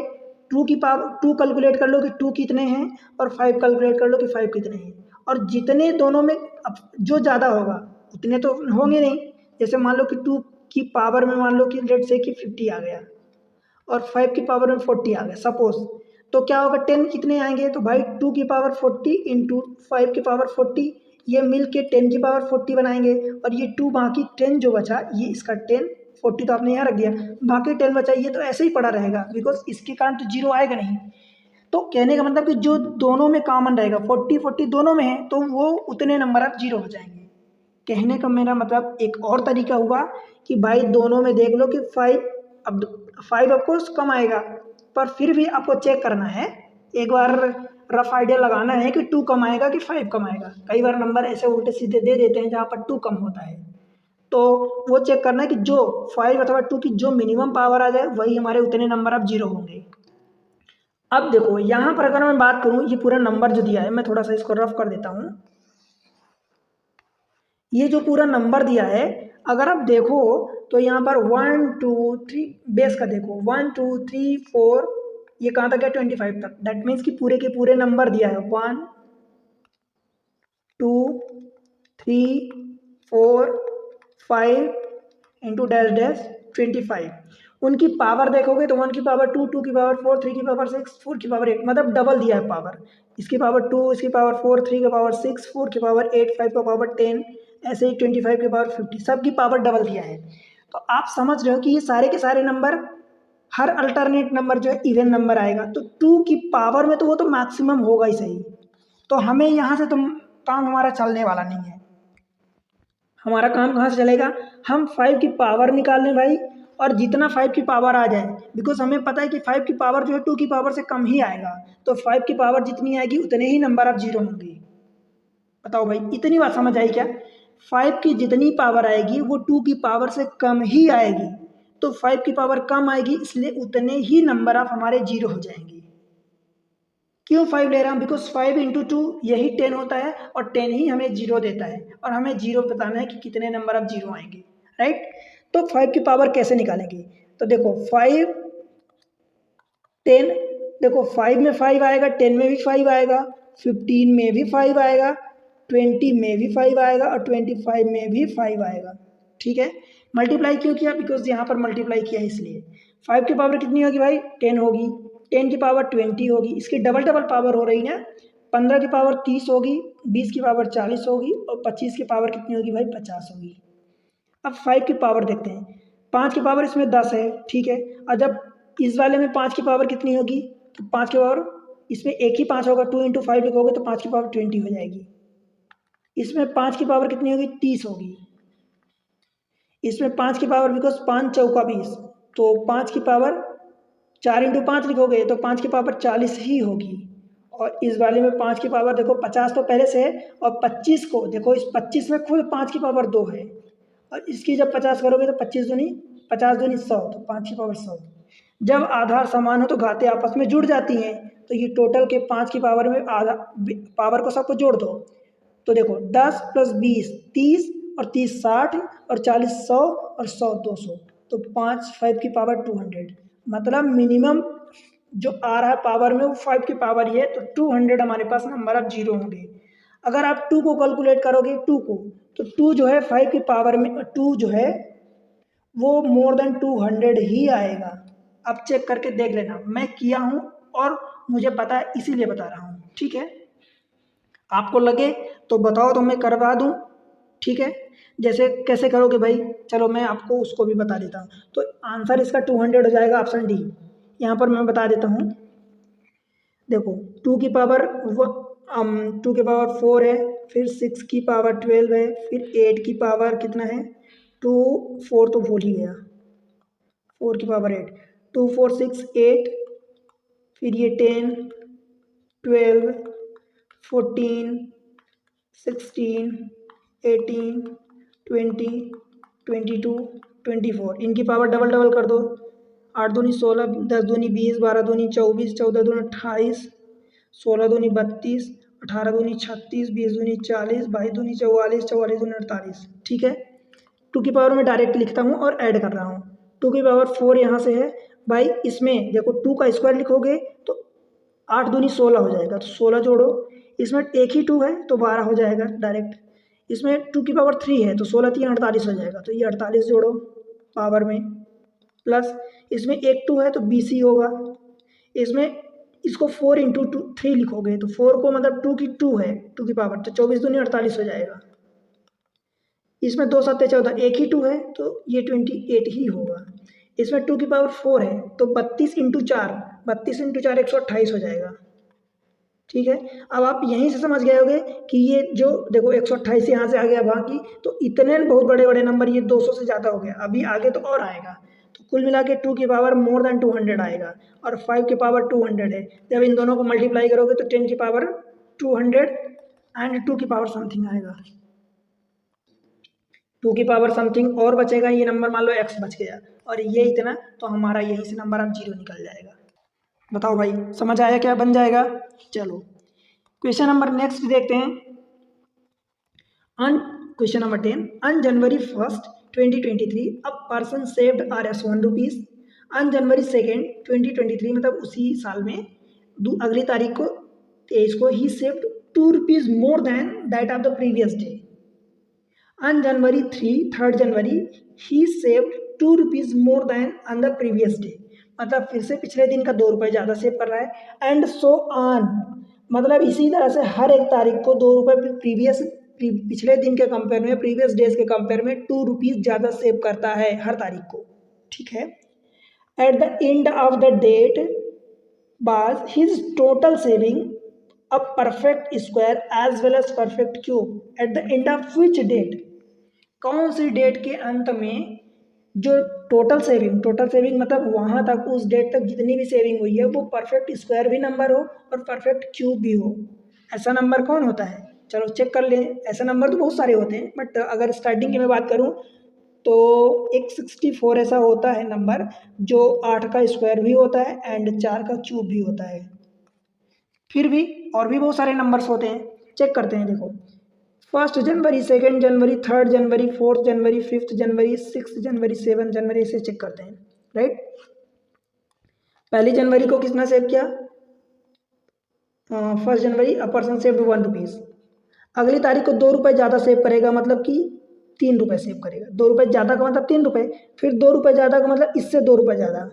2 की पावर 2 कैलकुलेट कर लो कि 2 कितने हैं, और 5 कैलकुलेट कर लो कि 5 कितने हैं, और जितने दोनों में अब जो ज़्यादा होगा उतने तो होंगे नहीं। जैसे मान लो कि 2 की पावर में मान लो कि लेट से कि 50 आ गया, और 5 की पावर में 40 आ गया सपोज, तो क्या होगा, 10 कितने आएंगे, तो भाई 2 की पावर 40 इंटू 5 की पावर 40, ये मिल के 10 की पावर 40 बनाएंगे, और ये 2 बाकी 10 जो बचा, ये इसका 10, 40 तो आपने यहाँ रख दिया, बाकी 10 बचा, ये तो ऐसे ही पड़ा रहेगा, बिकॉज इसके कारण तो जीरो आएगा नहीं। तो कहने का मतलब कि जो दोनों में कॉमन रहेगा, 40 40 दोनों में है, तो वो उतने नंबर आप जीरो हो जाएंगे। कहने का मेरा मतलब एक और तरीका हुआ कि भाई दोनों में देख लो कि 5, अब 5 ऑफकोर्स कम आएगा, पर फिर भी आपको चेक करना है एक बार, रफ आइडिया लगाना है कि 2 कम आएगा कि 5 कम आएगा। कई बार नंबर ऐसे उल्टे सीधे दे देते हैं जहाँ पर 2 कम होता है, तो वो चेक करना है कि जो 5 अथवा 2 की जो मिनिमम पावर आ जाए वही हमारे उतने नंबर ऑफ जीरो होंगे। अब देखो यहाँ पर अगर मैं बात करूँ, ये पूरा नंबर जो दिया है, मैं थोड़ा सा इसको रफ कर देता हूँ। ये जो पूरा नंबर दिया है, अगर आप देखो तो यहाँ पर 1 2 3 बेस का देखो 1 2 3 4, ये कहाँ तक है 25 तक। दैट मीन्स कि पूरे के पूरे नंबर दिया है 1 2 3 4 5 इंटू डैश डैश 25। उनकी पावर देखोगे तो 1 की पावर 2, 2 की पावर 4, 3 की पावर 6, 4 की पावर 8, मतलब डबल दिया है पावर। इसकी पावर 2, इसकी पावर 4, 3 की पावर 6, 4 की पावर 8, 5 की पावर 10, ऐसे ही 25 की पावर 50, सबकी पावर डबल दिया है। तो आप समझ रहे हो कि ये सारे के सारे नंबर, हर अल्टरनेट नंबर जो है इवन नंबर आएगा, तो 2 की पावर में तो वो तो मैक्सिमम होगा ही सही। तो हमें यहाँ से तो काम हमारा चलने वाला नहीं है। हमारा काम कहाँ से चलेगा, हम 5 की पावर निकाल लें भाई, और जितना 5 की पावर आ जाए, बिकॉज हमें पता है कि 5 की पावर जो है 2 की पावर से कम ही आएगा, तो 5 की पावर जितनी आएगी उतने ही नंबर ऑफ जीरो होंगे। बताओ भाई, इतनी बात समझ आई क्या? 5 की जितनी पावर आएगी वो 2 की पावर से कम ही आएगी, तो 5 की पावर कम आएगी, इसलिए उतने ही नंबर ऑफ हमारे जीरो हो जाएंगे। क्यों 5 ले रहा हूँ, बिकॉज 5 इंटू 2 यही 10 होता है, और 10 ही हमें जीरो देता है, और हमें जीरो बताना है कि कितने नंबर ऑफ जीरो आएंगे, राइट। तो 5 की पावर कैसे निकालेंगे, तो देखो 5 10, देखो 5 में 5 आएगा, 10 में भी 5 आएगा, 15 में भी 5 आएगा, 20 में भी 5 आएगा, और 25 में भी 5 आएगा। ठीक है, मल्टीप्लाई क्यों किया, बिकॉज यहाँ पर मल्टीप्लाई किया है इसलिए। 5 की पावर कितनी होगी भाई, 10 होगी, 10 की पावर 20 होगी, इसकी डबल डबल पावर हो रही है। 15 की पावर 30 होगी, 20 की पावर 40 होगी, और 25 की पावर कितनी होगी भाई, 50 होगी। अब 5 की पावर देखते हैं, 5 की पावर इसमें 10 है, ठीक है। और जब इस वाले में 5 की पावर कितनी होगी, तो 5 की पावर इसमें एक ही 5 होगा, 2 इंटू 5 लिखोगे तो 5 की पावर 20 हो जाएगी। इसमें 5 की पावर कितनी होगी, 30 होगी। इसमें 5 की पावर, बिकॉज 5 चौका 20, तो 5 की पावर 4 इंटू 5 लिखोगे तो 5 की पावर 40 ही होगी। और इस वाले में 5 की पावर देखो 50 तो पहले से है, और 25 को देखो, इस 25 में खुद 5 की पावर 2 है, और इसकी जब 50 करोगे तो 25 दूनी 50 दूनी 100, तो 5 की पावर 100। जब आधार समान हो तो घातें आपस में जुड़ जाती हैं, तो ये टोटल के 5 की पावर में आधा पावर को सबको जोड़ दो, तो देखो 10 + 20 30, और 30 60, और 40 100, और 100 200, तो 5 की पावर 200। मतलब मिनिमम जो आ रहा है पावर में वो 5 की पावर ही है, तो 200 हमारे पास नंबर ऑफ जीरो होंगे। अगर आप 2 को कैलकुलेट करोगे, 2 को, तो 2 जो है 5 की पावर में 2 जो है वो मोर देन 200 ही आएगा। अब चेक करके देख लेना, मैं किया हूँ और मुझे पता है इसीलिए बता रहा हूँ, ठीक है। आपको लगे तो बताओ तो मैं करवा दूँ, ठीक है। जैसे कैसे करोगे भाई, चलो मैं आपको उसको भी बता देता हूँ। तो आंसर इसका 200 हो जाएगा, ऑप्शन डी। यहाँ पर मैं बता देता हूँ, देखो 2 की पावर 2 की पावर 4 है, फिर 6 की पावर 12 है, फिर 8 की पावर कितना है 2, 4 तो भूल ही गया, 4 की पावर 8, 2 4 6 8, फिर ये 10 12 14 16 18 20 22 24, इनकी पावर डबल डबल कर दो, 8 दूनी 16, 10 दूनी 20, 12 दूनी 24, 14 दूनी 28, 16 दूनी 32, 18 दूनी 36, 20 दूनी 40, 22 दूनी 44, 44 दूनी 48, ठीक है। 2 की पावर में डायरेक्ट लिखता हूँ और ऐड कर रहा हूँ। 2 की पावर 4 यहाँ से है भाई, इसमें देखो 2 का स्क्वायर लिखोगे तो 8 दूनी 16 हो जाएगा, तो 16 जोड़ो, इसमें एक ही 2 है तो 12 हो जाएगा डायरेक्ट। इसमें 2 की पावर 3 है तो 16 3 48 हो जाएगा, तो ये 48 जोड़ो पावर में, प्लस इसमें एक 2 है तो 20 ही होगा। इसमें इसको 4 इंटू 3 लिखोगे तो 4 को मतलब 2 की 2 है, 2 की पावर, तो 24 दूनी 48 हो जाएगा। इसमें 2 7 14, एक ही 2 है तो ये 28 ही होगा। इसमें 2 की पावर 4 है तो 32 इंटू 4, 32 इंटू 4 128 हो जाएगा, ठीक है। अब आप यहीं से समझ गए होंगे कि ये जो देखो 128 यहाँ से आ गया बाकी, तो इतने बहुत बड़े बड़े नंबर, ये 200 से ज़्यादा हो गया, अभी आगे तो और आएगा। तो कुल मिला के 2 की पावर मोर देन 200 आएगा और 5 की पावर 200 है। जब इन दोनों को मल्टीप्लाई करोगे तो 10 की पावर 200 एंड 2 की पावर समथिंग आएगा, 2 की पावर समथिंग और बचेगा। ये नंबर मान लो x बच गया और ये इतना, तो हमारा यहीं से नंबर अब 0 निकल जाएगा। बताओ भाई समझ आया क्या बन जाएगा। चलो क्वेश्चन नंबर नेक्स्ट देखते हैं। Question number 10, on January 1st 2023 a person saved Rs 1 rupees. On January 2nd 2023 मतलब उसी साल में अगली तारीख को 23 को ही saved 2 rupees more than that of the previous day. On January 3rd January ही saved 2 rupees more than on the previous day, मतलब फिर से पिछले दिन का 2 रुपये ज़्यादा सेव कर रहा है। एंड सो ऑन, मतलब इसी तरह से हर एक तारीख को 2 रुपये पिछले दिन के कंपेयर में, प्रीवियस डेज के कंपेयर में 2 रुपीज ज़्यादा सेव करता है हर तारीख को, ठीक है। At the end of the date was his total saving a perfect square as well as perfect cube. At the end of which date, कौन सी डेट के अंत में जो टोटल सेविंग मतलब वहाँ तक उस डेट तक जितनी भी सेविंग हुई है वो परफेक्ट स्क्वायर भी नंबर हो और परफेक्ट क्यूब भी हो। ऐसा नंबर कौन होता है, चलो चेक कर लें। ऐसे नंबर तो बहुत सारे होते हैं, बट अगर स्टार्टिंग की मैं बात करूं तो एक 64 ऐसा होता है नंबर जो 8 का स्क्वायर भी होता है एंड 4 का क्यूब भी होता है। फिर भी और भी बहुत सारे नंबर्स होते हैं, चेक करते हैं। देखो 1 जनवरी, 2 जनवरी, 3 जनवरी, 4 जनवरी, 5 जनवरी, 6 जनवरी, 7 जनवरी, से चेक करते हैं। राइट, पहली जनवरी को कितना सेव किया, 1 जनवरी अ पर्सन सेव्ड 1 रुपीज़। अगली तारीख को 2 रुपये ज़्यादा सेव करेगा, मतलब कि 3 रुपये सेव करेगा। 2 रुपये ज़्यादा का मतलब 3 रुपये, फिर 2 रुपये ज़्यादा का मतलब इससे 2 रुपये ज़्यादा,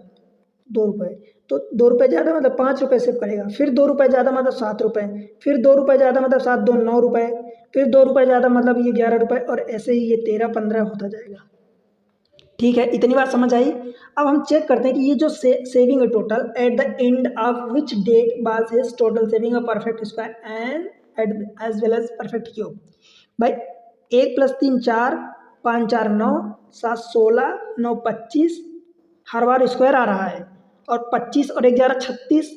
2 रुपये, तो 2 रुपये ज़्यादा मतलब 5 रुपये सेव करेगा। फिर 2 रुपये ज़्यादा मतलब 7 रुपये, फिर 2 रुपये ज़्यादा मतलब 7 2 9 रुपये, फिर 2 रुपये ज़्यादा मतलब ये 11 रुपये, और ऐसे ही ये 13 15 होता जाएगा। ठीक है, इतनी बात समझ आई। अब हम चेक करते हैं कि ये जो सेविंग है total, at the end of which date was his total saving a perfect square and as well as perfect cube. भाई 1 + 3 4, 5 4 9, 7 16, 9 25, हर बार स्क्वायर आ रहा है, और 25 और 11 36,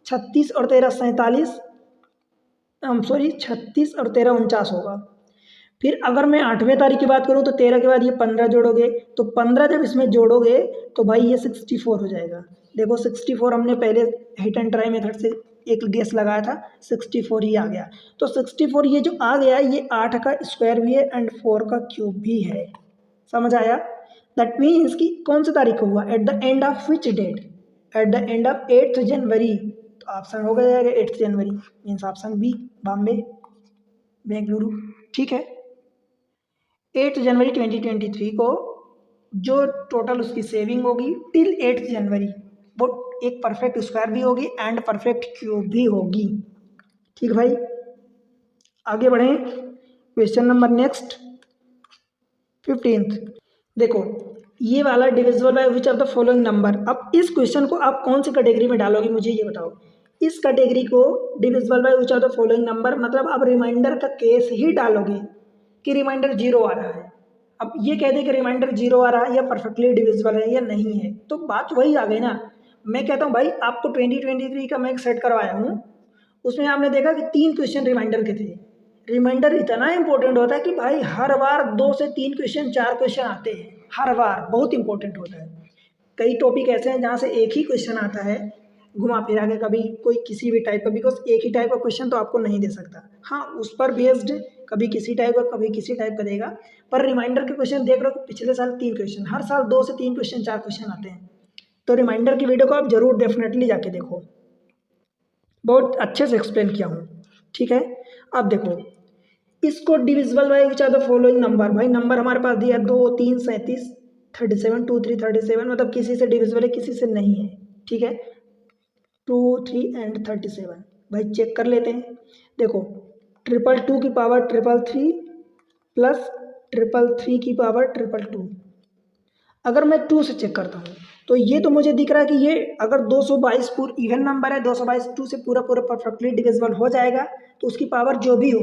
36 और 13 47, सॉरी 36 और 13 49 होगा। फिर अगर मैं 8वें तारीख की बात करूँ तो 13 के बाद ये 15 जोड़ोगे, तो 15 जब इसमें जोड़ोगे तो भाई ये 64 हो जाएगा। देखो 64 हमने पहले हिट एंड ट्राई मेथड से एक गेस लगाया था, 64 ही आ गया। तो 64 ये जो आ गया ये 8 का स्क्वायर भी है एंड 4 का क्यूब भी है। समझ आया। दैट मीन्स कि कौन सी तारीख को हुआ, at the end of which date, at the end of 8 January. तो ऑप्शन हो जाएगा 8 जनवरी, means option B, Bombay Bengaluru. ठीक है, 8 जनवरी 2023 को जो टोटल उसकी सेविंग होगी टिल 8 जनवरी वो एक परफेक्ट स्क्वायर भी होगी एंड परफेक्ट क्यूब भी होगी। ठीक भाई, आगे बढ़ें। Question number next 15th। देखो ये वाला divisible by which of the following number. अब इस क्वेश्चन को आप कौन सी कैटेगरी में डालोगे मुझे ये बताओ। इस कैटेगरी को divisible by which of the following number मतलब आप रिमाइंडर का केस ही डालोगे कि रिमाइंडर 0 आ रहा है। अब ये कह दे कि रिमाइंडर 0 आ रहा है या परफेक्टली डिविजिबल है या नहीं है, तो बात वही आ गई ना। मैं कहता हूँ भाई आपको 2023 का मैं एक सेट करवाया हूँ, उसमें आपने देखा कि 3 क्वेश्चन रिमाइंडर के थे। रिमाइंडर इतना इंपॉर्टेंट होता है कि भाई हर बार 2 से 3 क्वेश्चन 4 क्वेश्चन आते हैं, हर बार बहुत इंपॉर्टेंट होता है। कई टॉपिक ऐसे हैं जहाँ से एक ही क्वेश्चन आता है घुमा फिरा के, कभी कोई किसी भी टाइप का, बिकॉज एक ही टाइप का क्वेश्चन तो आपको नहीं दे सकता। हाँ उस पर बेस्ड कभी किसी टाइप का कभी किसी टाइप का देगा, पर रिमाइंडर के क्वेश्चन देख रहे हो पिछले साल 3 क्वेश्चन, हर साल 2 से 3 क्वेश्चन 4 क्वेश्चन आते हैं। तो रिमाइंडर की वीडियो को आप जरूर डेफिनेटली जाके देखो, बहुत अच्छे से एक्सप्लेन किया हूँ। ठीक है, अब देखो इसको divisible by which are the following number. भाई नंबर हमारे पास दिया 2 3 37 37 2 3 37, मतलब किसी से डिविजिबल है किसी से नहीं है। ठीक है, 2 3 एंड 37। भाई चेक कर लेते हैं। देखो 222 की पावर 333 प्लस 333 की पावर 222। अगर मैं 2 से चेक करता हूँ तो ये तो मुझे दिख रहा है कि ये अगर 222 पूरा इवन नंबर है, 222 2 से पूरा पूरा परफेक्टली डिविजिबल हो जाएगा, तो उसकी पावर जो भी हो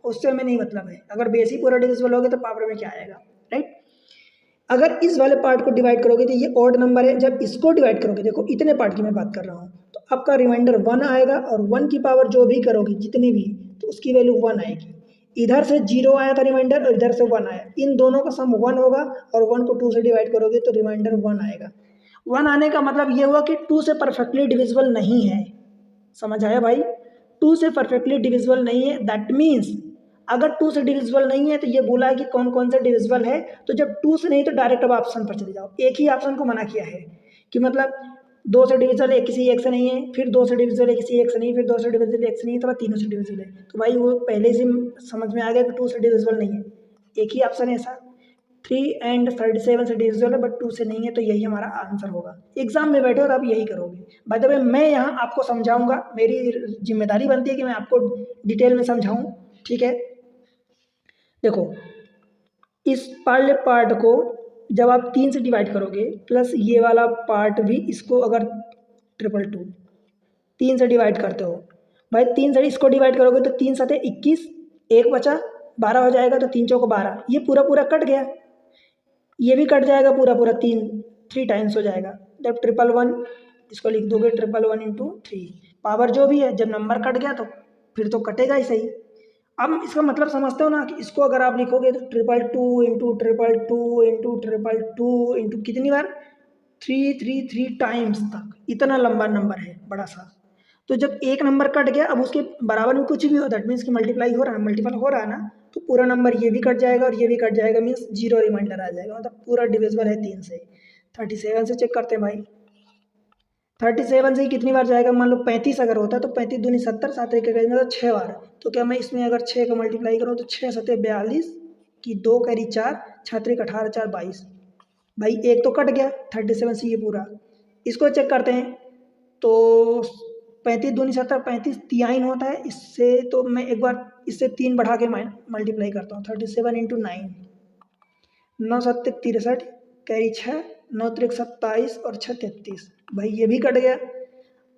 उससे हमें नहीं मतलब है। अगर बेस ही पूरा डिविजिबल हो गया तो पावर में क्या आएगा, राइट। अगर इस वाले पार्ट को डिवाइड करोगे तो ये ऑड नंबर है, जब इसको डिवाइड करोगे, देखो इतने पार्ट की मैं बात कर रहा हूँ, तो आपका रिमाइंडर 1 आएगा और 1 की पावर जो भी करोगे जितनी भी, तो उसकी वैल्यू 1 आएगी। इधर से 0 आया था रिमाइंडर और इधर से 1 आया, इन दोनों का सम 1 होगा और 1 को 2 से डिवाइड करोगे तो रिमाइंडर 1 आएगा। 1 आने का मतलब ये हुआ कि 2 से परफेक्टली डिविजिबल नहीं है। समझ आया भाई? 2 से परफेक्टली डिविजिबल नहीं है, दैट मीन्स अगर 2 से डिविजिबल नहीं है तो ये बोला है कि कौन कौन से डिविजिबल है, तो जब 2 से नहीं तो डायरेक्ट अब ऑप्शन पर चले जाओ। एक ही ऑप्शन को मना किया है कि मतलब 2 से डिविजिबल है किसी एक से नहीं है, फिर 2 से डिविजिबल है किसी एक से नहीं, फिर 2 से डिविजिबल एक से नहीं, तो तीनों से डिविजिबल है। तो भाई वो पहले से समझ में आ गया कि 2 से डिविजिबल नहीं है, एक ही ऑप्शन है ऐसा। 3 एंड 37 से डिविजिबल है बट 2 से नहीं है, तो यही हमारा आंसर होगा। एग्जाम में बैठे हो तो आप यही करोगे। बाय द वे मैं यहाँ आपको समझाऊंगा, मेरी जिम्मेदारी बनती है कि मैं आपको डिटेल में समझाऊँ, ठीक है। देखो इस वाले पार्ट को जब आप 3 से डिवाइड करोगे प्लस ये वाला पार्ट भी, इसको अगर 222 3 से डिवाइड करते हो, भाई 3 से इसको डिवाइड करोगे तो 3 सते 21, एक बचा 12 हो जाएगा, तो 3 चौको 12, ये पूरा पूरा कट गया, ये भी कट जाएगा पूरा पूरा, 3 टाइम्स हो जाएगा। जब 111 इसको लिख दोगे 111 इंटू 3, पावर जो भी है, जब नंबर कट गया तो फिर तो कटेगा ही सही। अब इसका मतलब समझते हो ना कि इसको अगर आप लिखोगे तो 222 इंटू 222 इंटू 222 इंटू कितनी बार, 333 टाइम्स तक, इतना लंबा नंबर है बड़ा सा। तो जब एक नंबर कट गया, अब उसके बराबर में कुछ भी हो, दैट मीन्स कि मल्टीप्लाई हो रहा है, मल्टीपल हो रहा है ना, तो पूरा नंबर ये भी कट जाएगा और ये भी कट जाएगा, मीन्स 0 रिमाइंडर आ जाएगा, मतलब पूरा डिविजिबल है 3 से। 37 से चेक करते हैं भाई, 37 से ही कितनी बार जाएगा, मान लो 35 अगर होता है तो 35 दूनी 70, 7 एक मतलब 6 बार। तो क्या मैं इसमें अगर 6 का मल्टीप्लाई करूँ तो 6 सते 42 की 2 कैरी 4, 6 3 18 4 22, भाई एक तो कट गया 37 से ये पूरा। इसको चेक करते हैं तो 35 दूनी 70, 35 तिहाई होता है, इससे तो मैं एक बार इससे 3 बढ़ा के मल्टीप्लाई करता हूँ, 37 इंटू 9, 9 सत्ते 63 कैरी 6, 9 त्रिक 27 और 6 33, भाई ये भी कट गया।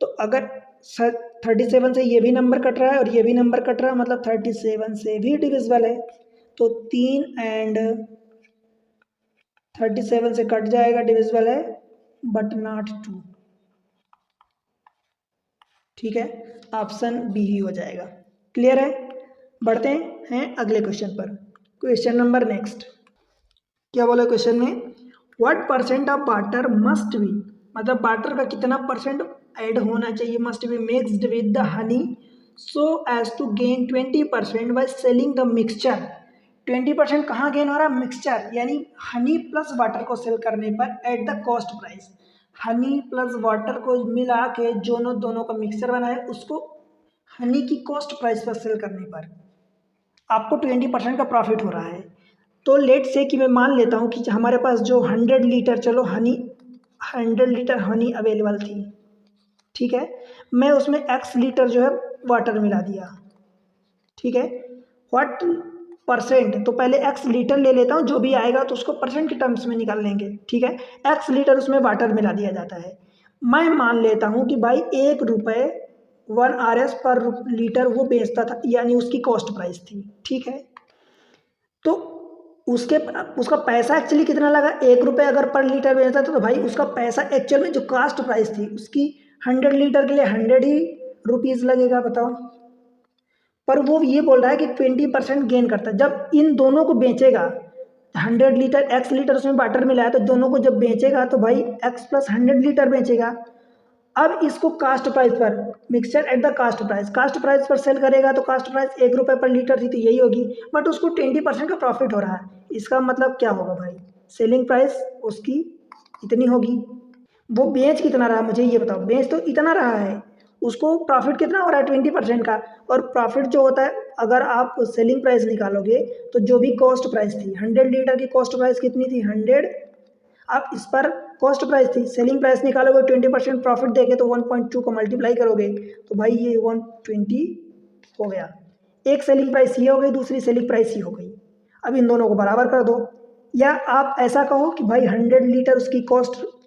तो अगर 37 से ये भी नंबर कट रहा है और ये भी नंबर कट रहा है, मतलब 37 से भी डिविजिबल है, तो 3 एंड 37 से कट जाएगा, डिविजिबल है बट नॉट 2, ठीक है, ऑप्शन बी ही हो जाएगा। क्लियर है? बढ़ते हैं अगले क्वेश्चन पर। क्वेश्चन नंबर नेक्स्ट क्या बोला क्वेश्चन में, what percent of water must be, मतलब वाटर का कितना परसेंट ऐड होना चाहिए, must be mixed with the honey so as to gain 20% by selling the mixture. 20% कहाँ गेन हो रहा है, मिक्सचर यानी हनी प्लस वाटर को सेल करने पर at the cost price. Honey plus water को मिला के दोनों का मिक्सचर बनाए, उसको हनी की कॉस्ट प्राइस पर सेल करने पर आपको 20% का प्रॉफिट हो रहा है। तो लेट से कि मैं मान लेता हूँ कि हमारे पास जो 100 लीटर, चलो हनी 100 लीटर हनी अवेलेबल थी, ठीक है, मैं उसमें x लीटर जो है वाटर मिला दिया, ठीक है। व्हाट परसेंट, तो पहले x लीटर ले लेता हूँ, जो भी आएगा तो उसको परसेंट के टर्म्स में निकाल लेंगे, ठीक है। x लीटर उसमें वाटर मिला दिया जाता है, मैं मान लेता हूँ कि भाई 1 रुपये 1 RS पर लीटर वो बेचता था, यानी उसकी कॉस्ट प्राइस थी, ठीक है। तो उसका पैसा एक्चुअली कितना लगा, 1 रुपये अगर पर लीटर बेचता था, तो भाई उसका पैसा एक्चुअल में जो कास्ट प्राइस थी उसकी 100 लीटर के लिए 100 ही रुपीज़ लगेगा, बताओ। पर वो ये बोल रहा है कि 20% गेन करता है, जब इन दोनों को बेचेगा, 100 लीटर x लीटर उसमें वाटर मिला है, तो दोनों को जब बेचेगा तो भाई x प्लस 100 लीटर बेचेगा। अब इसको कास्ट प्राइस पर, mixture at the cost price पर सेल करेगा, तो कास्ट प्राइस 1 रुपये पर लीटर थी तो यही होगी, बट उसको 20% का प्रॉफिट हो रहा है। इसका मतलब क्या होगा भाई, सेलिंग प्राइस उसकी इतनी होगी। वो बेच कितना रहा मुझे ये बताओ, बेच तो इतना रहा है, उसको प्रॉफिट कितना हो रहा है 20% का। और प्रॉफिट जो होता है, अगर आप सेलिंग प्राइस निकालोगे तो जो भी कॉस्ट प्राइस थी, 100 लीटर की कॉस्ट प्राइस कितनी थी 100, आप इस पर कॉस्ट प्राइस थी, सेलिंग प्राइस निकालोगे 20% प्रॉफिट देके तो 1.2 को मल्टीप्लाई करोगे, तो भाई ये 120 हो गया। एक सेलिंग प्राइस ये हो गई, दूसरी सेलिंग प्राइस ये हो गई। अब इन दोनों को बराबर कर दो, या आप ऐसा कहो कि भाई 100 लीटर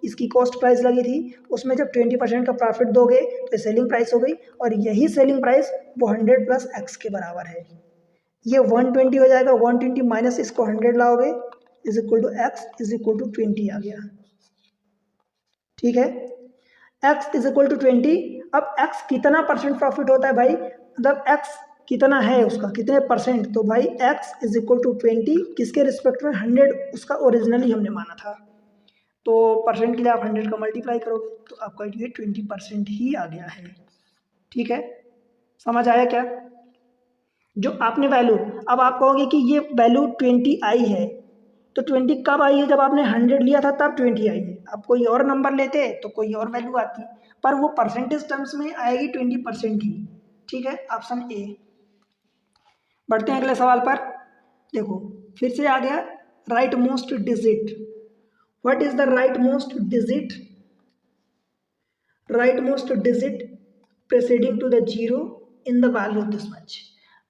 इसकी कॉस्ट प्राइस लगी थी, उसमें जब 20% का प्रॉफिट दोगे तो सेलिंग प्राइस हो गई, और यही सेलिंग प्राइस वो 100 + x के बराबर है। ये 120 हो जाएगा, 120 माइनस इसको 100 लाओगे, is equal to x is equal to 20 आ गया। ठीक है, x इज इक्वल टू 20। अब x कितना परसेंट प्रॉफिट होता है भाई, मतलब x कितना है उसका, कितने परसेंट, तो भाई x इज इक्वल टू 20 किसके रिस्पेक्ट में, 100 उसका ओरिजिनली हमने माना था, तो परसेंट के लिए आप 100 का मल्टीप्लाई करोगे तो आपका ये 20% ही आ गया है। ठीक है, समझ आया क्या, जो आपने वैल्यू, अब आप कहोगे कि ये वैल्यू 20 आई है, तो 20 कब आई है, जब आपने 100 लिया था तब 20 आई है। आप कोई और नंबर लेते तो कोई और वैल्यू आती, पर वो परसेंटेज टर्म्स में आएगी 20% ही। ठीक है, ऑप्शन ए। बढ़ते हैं अगले सवाल पर। देखो फिर से आ गया, right most digit. What is the right most digit, right most digit preceding to the zero in the value of this much.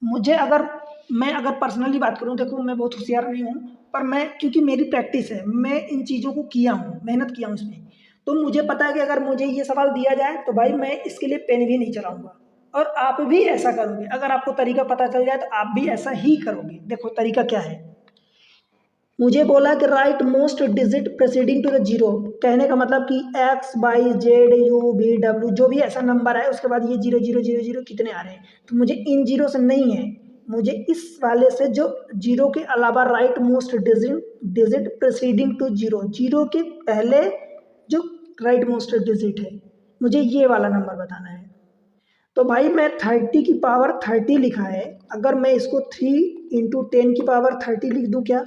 मुझे अगर मैं अगर पर्सनली बात करूं, देखो मैं बहुत होशियार नहीं हूँ, पर मैं क्योंकि मेरी प्रैक्टिस है, मैं इन चीज़ों को किया हूँ, मेहनत किया हूँ इसमें, तो मुझे पता है कि अगर मुझे ये सवाल दिया जाए तो भाई मैं इसके लिए पेन भी नहीं चलाऊंगा, और आप भी ऐसा करोगे। अगर आपको तरीका पता चल जाए तो आप भी ऐसा ही करोगे। देखो तरीका क्या है, मुझे बोला कि right most digit preceding to the zero, कहने का मतलब कि x y z u v डब्ल्यू जो भी ऐसा नंबर है उसके बाद ये 0 0 0 0 कितने आ रहे हैं, तो मुझे इन जीरो से नहीं है, मुझे इस वाले से जो जीरो के अलावा right most digit preceding to zero, zero के पहले जो राइट मोस्ट डिजिट है, मुझे ये वाला नंबर बताना है। तो भाई मैं 30 की पावर 30 लिखा है, अगर मैं इसको 3 इंटू 10 की पावर 30 लिख दूँ क्या,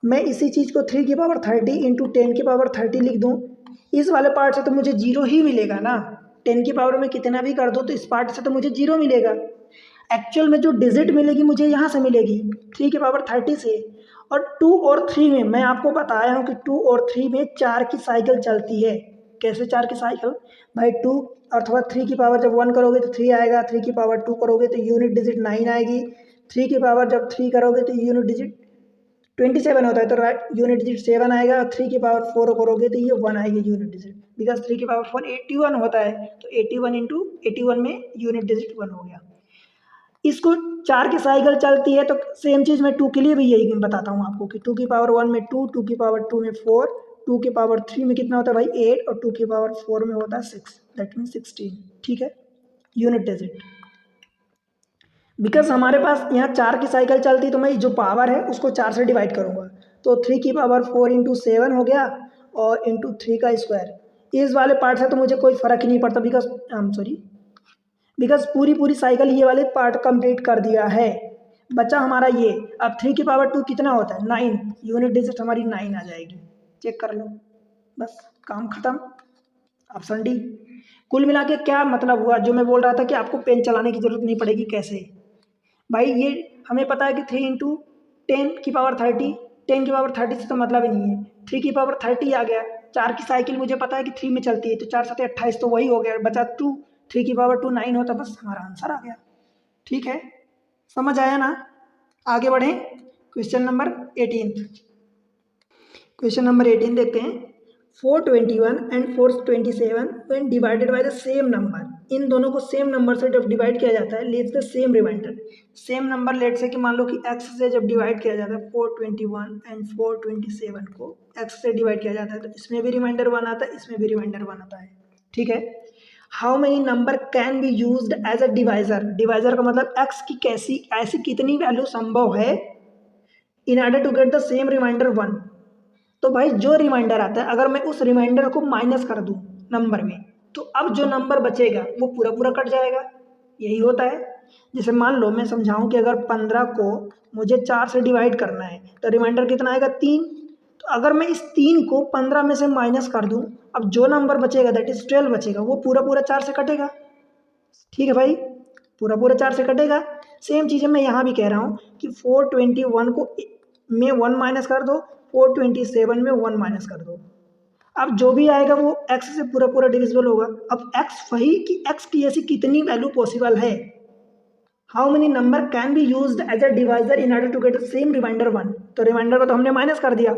मैं इसी चीज़ को 3 की पावर 30 इंटू 10 की पावर 30 लिख दूँ, इस वाले पार्ट से तो मुझे जीरो ही मिलेगा ना, 10 की पावर में कितना भी कर दो तो इस पार्ट से तो मुझे जीरो मिलेगा। एक्चुअल में जो डिजिट मिलेगी मुझे यहाँ से मिलेगी 3 की पावर 30 से, और 2 और 3 में मैं आपको बताया हूँ कि 2 और 3 में 4 की साइकिल चलती है। कैसे 4 की साइकिल, भाई 2 अथवा 3 की पावर जब 1 करोगे तो 3 आएगा, 3 की पावर 2 करोगे तो यूनिट डिजिट 9 आएगी, 3 की पावर जब 3 करोगे तो यूनिट डिजिट 27 होता है, तो राइट यूनिट डिजिट 7 आएगा, और 3 की पावर 4 करोगे तो ये 1 आएगी यूनिट डिजिट, बिकॉज 3 की पावर 4 81 होता है, तो 81 इंटू 81 में यूनिट डिजिट 1 हो गया। इसको 4 की साइकिल चलती है, तो सेम चीज़ मैं 2 के लिए भी यही बताता हूँ आपको कि 2 की पावर 1 में 2, 2 की पावर 2 में 4, 2 की पावर 3 में कितना होता है भाई 8, और 2 की पावर 4 में होता है 6, दैट मीन 16। ठीक है, यूनिट डिजिट, बिकॉज हमारे पास यहाँ 4 की साइकिल चलती, तो मैं जो पावर है उसको 4 से डिवाइड करूँगा, तो 3 की पावर 4 इंटू 7 हो गया, और इंटू 3 का स्क्वायर। इस वाले पार्ट से तो मुझे कोई फ़र्क ही नहीं पड़ता, बिकॉज पूरी साइकिल ये वाले पार्ट कंप्लीट कर दिया है, बचा हमारा ये। अब 3 की पावर 2 कितना होता है 9, यूनिट डिजिट हमारी 9 आ जाएगी, चेक कर लो, बस काम खत्म, ऑप्शन डी। कुल मिला के क्या मतलब हुआ, जो मैं बोल रहा था कि आपको पेन चलाने की जरूरत नहीं पड़ेगी। कैसे भाई, ये हमें पता है कि 3 इंटू 10 की पावर 30, 10 की पावर 30 से तो मतलब ही नहीं है, 3 की पावर 30 आ गया, 4 की साइकिल मुझे पता है कि 3 में चलती है, तो 4 7 28 तो वही हो गया, बचा 2, 3 की पावर 2 9 होता, बस हमारा आंसर आ गया। ठीक है, समझ आया ना, आगे बढ़ें। क्वेश्चन नंबर 18, क्वेश्चन नंबर 18 देखते हैं। 421 and 427 when divided by the same number, इन दोनों को सेम नंबर से जब डिवाइड किया जाता है, leaves the same remainder. Same number let say कि मान लो कि x से जब डिवाइड किया जाता है 421 एंड 427 को x से डिवाइड किया जाता है, तो इसमें भी रिमाइंडर 1 आता है, इसमें भी रिमाइंडर 1 आता है। ठीक है, how many number can be used as a divisor, divisor का मतलब x की कैसी ऐसी कितनी वैल्यू संभव है in order to get the same remainder 1। तो भाई जो रिमाइंडर आता है, अगर मैं उस रिमाइंडर को माइनस कर दूं नंबर में, तो अब जो नंबर बचेगा वो पूरा पूरा कट जाएगा, यही होता है। जैसे मान लो मैं समझाऊं कि अगर 15 को मुझे 4 से डिवाइड करना है, तो रिमाइंडर कितना आएगा 3, तो अगर मैं इस 3 को 15 में से माइनस कर दूं, अब जो नंबर बचेगा दैट इज 12 बचेगा, वो पूरा पूरा 4 से कटेगा। ठीक है भाई, पूरा पूरा 4 से कटेगा। सेम चीज़ें मैं यहाँ भी कह रहा हूँ कि 421 को में 1 माइनस कर दो, 427 में 1 माइनस कर दो, अब जो भी आएगा वो x से पूरा पूरा डिविजिबल होगा। अब x वही कि x की ऐसी कितनी वैल्यू पॉसिबल है, how many number can be used as a divisor in order to get same remainder 1, तो रिमाइंडर को तो हमने माइनस कर दिया।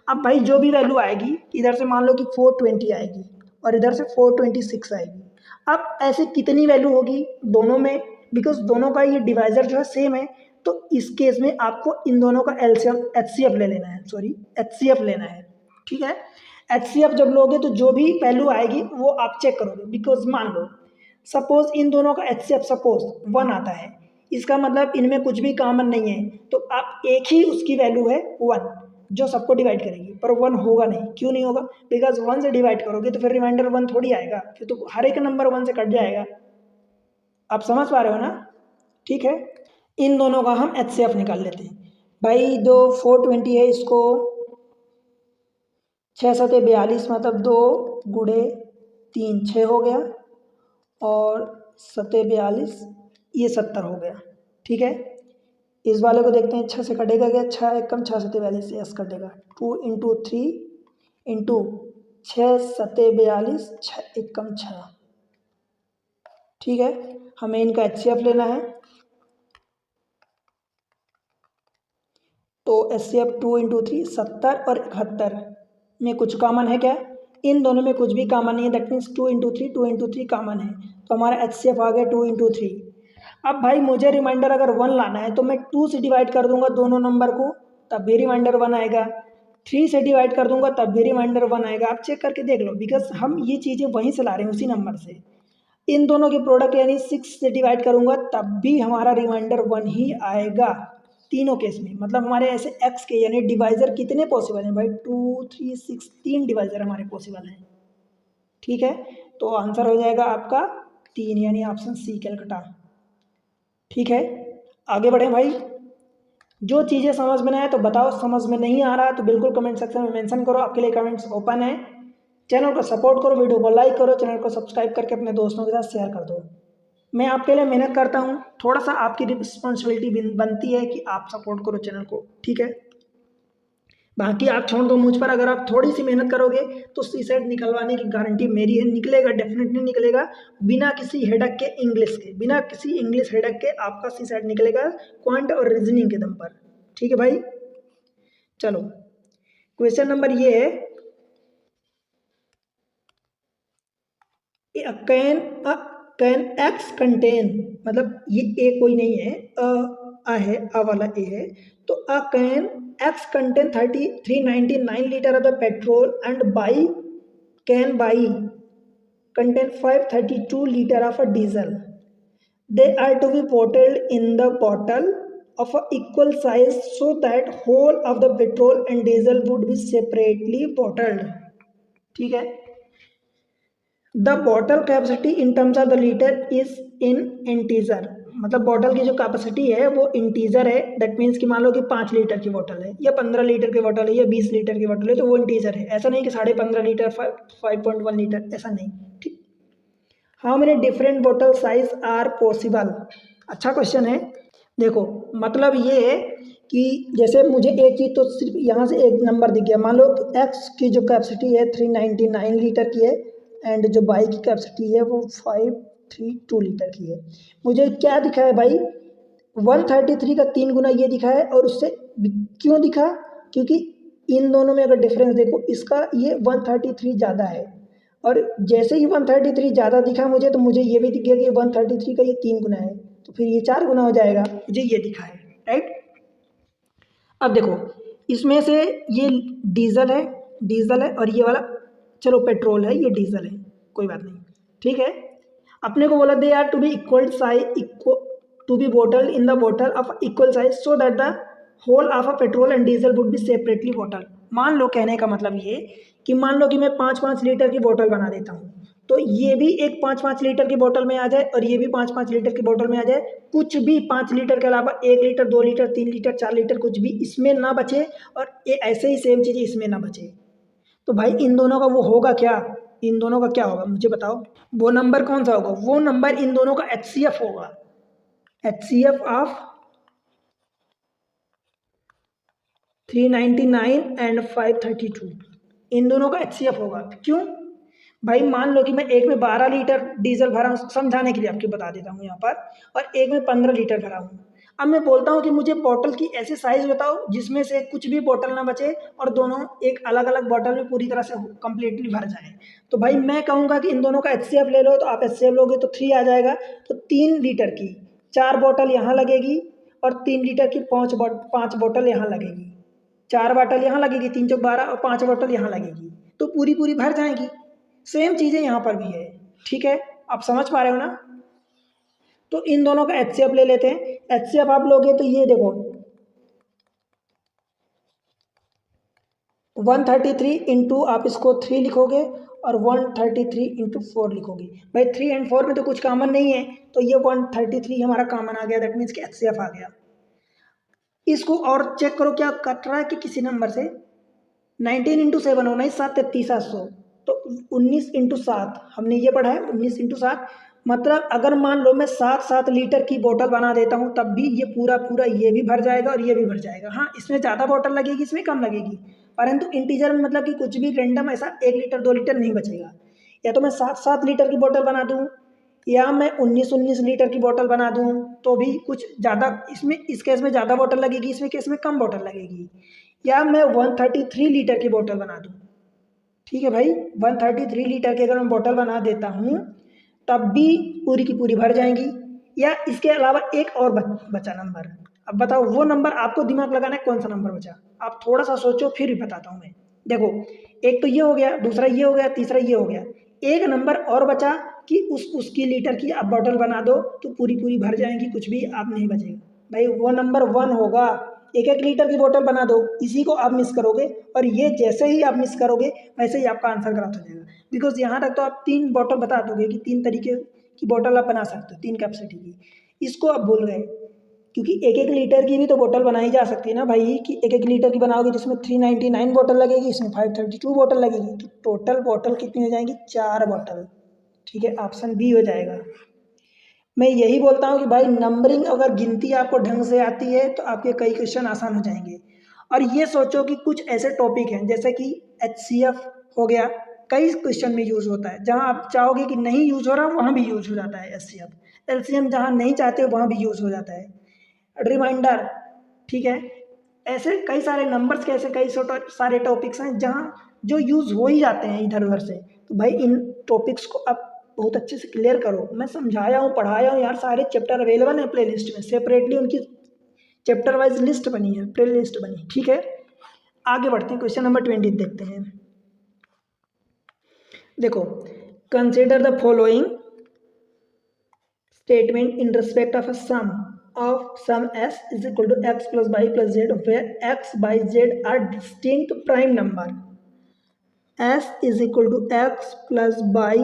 अब भाई जो भी वैल्यू आएगी, इधर से मान लो कि 420 आएगी और इधर से 426 आएगी, अब ऐसे कितनी वैल्यू होगी दोनों में, बिकॉज दोनों का ये डिवाइजर जो है सेम है, तो इस केस में आपको इन दोनों का एलसीएम एचसीएफ ले लेना है, सॉरी एचसीएफ लेना है, ठीक है। एचसीएफ जब लोगे तो जो भी वैल्यू आएगी वो आप चेक करोगे, बिकॉज मान लो सपोज इन दोनों का एचसीएफ सपोज 1 आता है, इसका मतलब इनमें कुछ भी कॉमन नहीं है, तो आप एक ही उसकी वैल्यू है 1 जो सबको डिवाइड करेगी, पर 1 होगा नहीं। क्यों नहीं होगा? बिकॉज 1 से डिवाइड करोगे तो फिर रिमाइंडर 1 थोड़ी आएगा, फिर तो हर एक नंबर 1 से कट जाएगा। आप समझ पा रहे हो ना? ठीक है, इन दोनों का हम एचसीएफ निकाल लेते हैं। भाई जो 420 है इसको 6 सते 42 मतलब 2 गुड़े 3 6 हो गया, और सते 42 ये 70 हो गया, ठीक है। इस वाले को देखते हैं, 6 से कटेगा क्या? 6 एक कम 6 सते 42 से एस कटेगा, 2 इंटू 3 इंटू 6 सते 42 6 एक कम 6, ठीक है। हमें इनका एचसीएफ लेना है, तो एचसीएफ 2 इंटू 3 70 और 71 में कुछ कॉमन है क्या? इन दोनों में कुछ भी कॉमन नहीं है, दैट मीन्स 2 इंटू 3 कॉमन है, तो हमारा एचसीएफ आ गया 2 इंटू 3। अब भाई मुझे रिमाइंडर अगर 1 लाना है तो मैं 2 से डिवाइड कर दूंगा दोनों नंबर को, तब भी रिमाइंडर 1 आएगा। 3 से डिवाइड कर दूंगा तब भी रिमाइंडर 1 आएगा। आप चेक करके देख लो, बिकॉज हम ये चीज़ें वहीं से ला रहे हैं, उसी नंबर से। इन दोनों के प्रोडक्ट यानी 6 से डिवाइड करूंगा तब भी हमारा रिमाइंडर 1 ही आएगा, तीनों केस में। मतलब हमारे ऐसे एक्स के यानी डिवाइजर कितने पॉसिबल हैं भाई? 2 3 6 3 डिवाइजर हमारे पॉसिबल हैं, ठीक है। तो आंसर हो जाएगा आपका 3 यानी ऑप्शन सी कैलकाटा, ठीक है। आगे बढ़े भाई, जो चीज़ें समझ में ना आए तो बताओ, समझ में नहीं आ रहा तो बिल्कुल कमेंट सेक्शन में मेंशन करो, आपके लिए कमेंट्स ओपन है। चैनल को सपोर्ट करो, वीडियो को लाइक करो, चैनल को सब्सक्राइब करके अपने दोस्तों के साथ शेयर कर दो। मैं आपके लिए मेहनत करता हूँ, थोड़ा सा आपकी रिस्पॉन्सिबिलिटी बनती है कि आप सपोर्ट करो चैनल को, ठीक है। बाकी आप छोड़ दो मुझ पर, अगर आप थोड़ी सी मेहनत करोगे तो सीसेट निकलवाने की गारंटी मेरी है, निकलेगा, डेफिनेटली निकलेगा, बिना किसी हेडक के इंग्लिश के, बिना किसी इंग्लिश हेडक के आपका सीसेट निकलेगा क्वांट और रीजनिंग के दम पर, ठीक है भाई। चलो क्वेश्चन नंबर ये है, कैन एक्स कंटेन, मतलब ये ए कोई नहीं है, अ है, अ वाला ए है, तो a can x contain 399 litre of the petrol and by can by contain 532 liter of a diesel. They are to be bottled in the bottle of a equal size so that whole of the petrol and diesel would be separately bottled. ठीक है। The bottle capacity in terms of the litre is in integer, मतलब bottle की जो capacity है वो integer है, that means कि मान लो कि 5 लीटर की बॉटल है या 15 लीटर की बॉटल है या 20 लीटर की बॉटल है, तो वो इंटीजर है। ऐसा नहीं कि 15.5 लीटर 5.1 लीटर, ऐसा नहीं, ठीक। How many different bottle size are possible, अच्छा क्वेश्चन है। देखो मतलब ये है कि जैसे मुझे एक चीज़ तो सिर्फ यहाँ से एक नंबर दिख गया, मान लो एक्स की जो कैपेसिटी है 399 लीटर की है, एंड जो बाई की कैपेसिटी है वो 532 लीटर की है। मुझे क्या दिखा है भाई? 133 का 3 गुना ये दिखा है, और उससे क्यों दिखा? क्योंकि इन दोनों में अगर डिफरेंस देखो, इसका ये 133 ज़्यादा है, और जैसे ही 133 ज़्यादा दिखा मुझे, तो मुझे ये भी दिख गया कि 133 का ये 3 गुना है, तो फिर ये 4 गुना हो जाएगा, मुझे ये दिखा है, राइट। अब देखो इसमें से ये डीजल है, डीजल है, और ये वाला चलो पेट्रोल है, ये डीजल है, कोई बात नहीं, ठीक है। अपने को बोला they are to be equal size, to be bottle in the bottle of equal size so that the whole of a petrol and diesel would be separately bottle. मान लो, कहने का मतलब ये कि मान लो कि मैं 5-5 लीटर की बोतल बना देता हूँ, तो ये भी एक 5-5 लीटर की बोतल में आ जाए और ये भी 5-5 लीटर की बोतल में आ जाए, कुछ भी 5 लीटर के अलावा 1 लीटर 2 लीटर 3 लीटर 4 लीटर कुछ भी इसमें ना बचे, और ये ऐसे ही सेम चीज़ें इसमें ना बचे, तो भाई इन दोनों का वो होगा क्या? इन दोनों का क्या होगा मुझे बताओ? वो नंबर कौन सा होगा? वो नंबर इन दोनों का एचसीएफ होगा, एचसीएफ ऑफ 399 एंड 532, इन दोनों का एचसीएफ होगा। क्यों भाई? मान लो कि मैं एक में 12 लीटर डीजल भरा हूँ, समझाने के लिए आपको बता देता हूँ यहाँ पर, और एक में 15 लीटर भरा हूँ। अब मैं बोलता हूँ कि मुझे बॉटल की ऐसी साइज बताओ जिसमें से कुछ भी बॉटल ना बचे और दोनों एक अलग अलग बॉटल में पूरी तरह से कंप्लीटली भर जाए, तो भाई मैं कहूँगा कि इन दोनों का एचसीएफ ले लो, तो आप एचसीएफ लोगे तो 3 आ जाएगा, तो 3 लीटर की 4 बॉटल यहाँ लगेगी, और 3 लीटर की 5 बोतल यहाँ लगेगी, 4 बोतल यहाँ लगेगी, 3 चौक 12 और 5 बोतल यहाँ लगेगी, तो पूरी पूरी भर जाएंगी। सेम चीज़ें यहाँ पर भी है। ठीक है, आप समझ पा रहे हो ना। तो इन दोनों का HCF ले लेते हैं। HCF आप लोगे तो ये देखो 133 इंटू आप इसको 3 लिखोगे और 133 इंटू 4 लिखोगे। भाई 3 एंड 4 में तो कुछ कॉमन नहीं है, तो ये 133 हमारा कॉमन आ गया, दैट मीन्स कि HCF आ गया। इसको और चेक करो क्या कट रहा है कि किसी नंबर से। 19 इंटू 7 होना है 7 33 700, तो 19 इंटू 7 हमने ये पढ़ा है, 19 इंटू 7 मतलब अगर मान लो मैं 7 लीटर की बोतल बना देता हूँ तब भी ये पूरा पूरा ये भी भर जाएगा और ये भी भर जाएगा। हाँ, इसमें ज़्यादा बोतल लगेगी, इसमें कम लगेगी, परंतु इंटीजर में मतलब कि कुछ भी रेंडम ऐसा 1 लीटर 2 लीटर नहीं बचेगा। या तो मैं 7 लीटर की बोतल बना दूँ या मैं 19 लीटर की बोतल बना दूँ, तो भी कुछ ज़्यादा इसमें, इस केस में ज़्यादा बोतल लगेगी, इसमें केस में कम बोतल लगेगी। या मैं 133 लीटर की बोतल बना दूँ, ठीक है भाई, 133 लीटर की अगर मैं बोतल बना देता हूँ तब भी पूरी की पूरी भर जाएंगी। या इसके अलावा एक और बचा नंबर। अब बताओ वो नंबर, आपको दिमाग लगाना है कौन सा नंबर बचा, आप थोड़ा सा सोचो फिर भी बताता हूँ मैं। देखो, एक तो ये हो गया, दूसरा ये हो गया, तीसरा ये हो गया, एक नंबर और बचा कि उसकी लीटर की आप बोतल बना दो तो पूरी पूरी भर जाएंगी, कुछ भी आप नहीं बचेगा। भाई वो नंबर 1 होगा, 1 लीटर की बोतल बना दो, इसी को आप मिस करोगे और ये जैसे ही आप मिस करोगे वैसे ही आपका आंसर गलत हो जाएगा। बिकॉज यहाँ तक तो आप 3 बोतल बता दोगे कि 3 तरीके की बोतल आप बना सकते हो, 3 कैपेसिटी की, इसको आप भूल गए। क्योंकि 1 लीटर की भी तो बोतल बनाई जा सकती है ना भाई, कि 1 लीटर की बनाओगे जिसमें 399 बोतल लगेगी, इसमें 532 बोतल लगेगी, तो टोटल बोतल कितनी हो जाएंगी, 4 बोतल। ठीक है, ऑप्शन बी हो जाएगा। मैं यही बोलता हूँ कि भाई नंबरिंग अगर गिनती आपको ढंग से आती है तो आपके कई क्वेश्चन आसान हो जाएंगे। और ये सोचो कि कुछ ऐसे टॉपिक हैं जैसे कि HCF हो गया, कई क्वेश्चन में यूज़ होता है, जहाँ आप चाहोगे कि नहीं यूज़ हो रहा वहाँ भी यूज़ हो जाता है HCF। LCM जहाँ नहीं चाहते वहाँ भी यूज़ हो जाता है। रिमाइंडर, ठीक है, ऐसे कई सारे नंबर्स के ऐसे कई सारे टॉपिक्स हैं जहाँ जो यूज़ हो ही जाते हैं इधर उधर से। तो भाई इन टॉपिक्स को आप बहुत अच्छे से क्लियर करो। मैं समझाया हूँ, पढ़ाया हूँ यार, सारे चैप्टर अवेलेबल हैं प्ले लिस्ट में, सेपरेटली उनकी चैप्टर वाइज लिस्ट बनी है, प्ले लिस्ट बनी, ठीक है। आगे बढ़ते हैं, क्वेश्चन नंबर 20 देखते हैं। देखो, consider the following statement in respect of a sum of sum s is equal to x plus y plus z where x, y, z are distinct prime number. s is equal to x plus y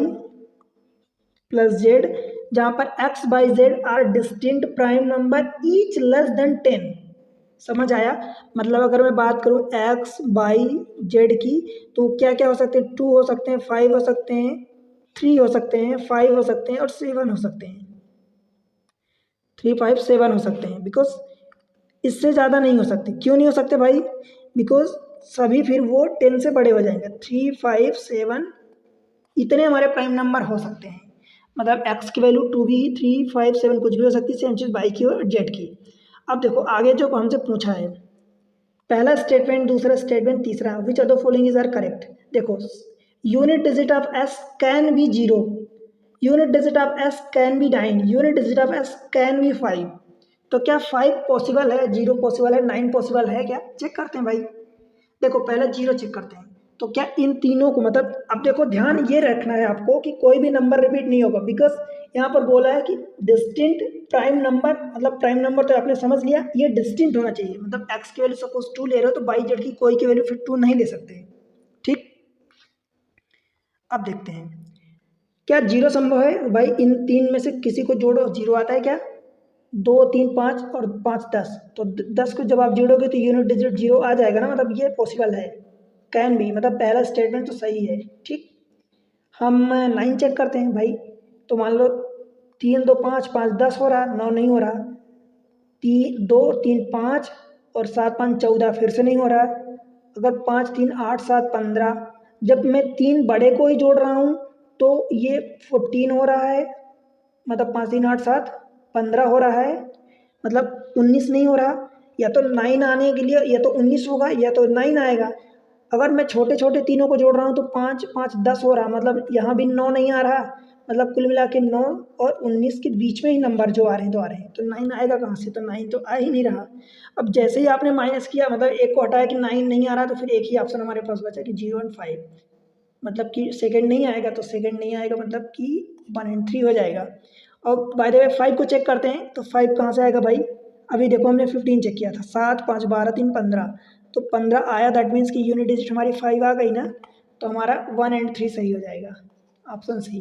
plus z जहाँ पर x, y, z are distinct prime number each less than 10। समझ आया? मतलब अगर मैं बात करूँ x, y, z की तो क्या क्या हो सकते हैं, 2 हो सकते हैं, 5 हो सकते हैं, 3 हो सकते हैं, 5 हो सकते हैं और 7 हो सकते हैं। 3, 5, 7 हो सकते हैं, बिकॉज इससे ज़्यादा नहीं हो सकते। क्यों नहीं हो सकते भाई? बिकॉज सभी फिर वो 10 से बड़े हो जाएंगे। 3, 5, 7 इतने हमारे प्राइम नंबर हो सकते हैं। मतलब x की वैल्यू 2 भी, 3, 5, 7 कुछ भी हो सकती है, सेम चीज़ y की और z की। अब देखो आगे जो हमसे पूछा है, पहला स्टेटमेंट, दूसरा स्टेटमेंट, तीसरा, which of the following is are correct. देखो, unit digit of s can be 0, unit digit of s can be 9, unit digit of s can be 5। तो क्या 5 पॉसिबल है, 0 पॉसिबल है, 9 पॉसिबल है क्या? चेक करते हैं भाई। देखो पहले 0 चेक करते हैं, तो क्या इन तीनों को, मतलब अब देखो ध्यान ये रखना है आपको कि कोई भी नंबर रिपीट नहीं होगा, बिकॉज यहाँ पर बोला है कि डिस्टिंक्ट प्राइम नंबर, मतलब प्राइम नंबर तो आपने समझ लिया, ये डिस्टिंक्ट होना चाहिए। मतलब x की वैल्यू सपोज 2 ले रहे हो तो y z की कोई की वैल्यू फिर 2 नहीं ले सकते, ठीक। अब देखते हैं क्या 0 संभव है। भाई इन तीन में से किसी को जोड़ो, 0 आता है क्या? 2, 3, 5 और 5, 10, तो 10 को जब आप जोड़ोगे तो यूनिट डिजिट 0 आ जाएगा ना, मतलब ये पॉसिबल है, कैन भी, मतलब पहला स्टेटमेंट तो सही है, ठीक। हम 9 चेक करते हैं भाई, तो मान लो 3, 2, 5, 5, 10 हो रहा, 9 नहीं हो रहा, 2, 3, 5 और 7, 5, 14 फिर से नहीं हो रहा। अगर 5, 3, 8, 7, 15, जब मैं 3 बड़े को ही जोड़ रहा हूँ तो ये 14 हो रहा है, मतलब 5, 3, 8, 7, 15 हो रहा है, मतलब 19 नहीं हो रहा। या तो 9 आने के लिए या तो 19 होगा या तो 9 आएगा। अगर मैं छोटे छोटे तीनों को जोड़ रहा हूँ तो 5 5 10 हो रहा, मतलब यहाँ भी 9 नहीं आ रहा, मतलब कुल मिला के 9 और 19 के बीच में ही नंबर जो आ रहे हैं तो आ रहे हैं, तो 9 आएगा कहाँ से, तो 9 तो आ ही नहीं रहा। अब जैसे ही आपने माइनस किया, मतलब एक को हटाया कि 9 नहीं आ रहा, तो फिर एक ही ऑप्शन हमारे पास बचा कि 0 और 5, मतलब कि सेकंड नहीं आएगा, तो सेकंड नहीं आएगा मतलब कि 1 and 3 हो जाएगा। और बाय द वे 5 को चेक करते हैं, तो 5 कहाँ से आएगा भाई, अभी देखो हमने 15 चेक किया था, 7 5 12 3 15, तो 15 आया, दैट मीन्स कि यूनिट डिजिट हमारी 5 आ गई ना, तो हमारा 1 and 3 सही हो जाएगा, ऑप्शन सी।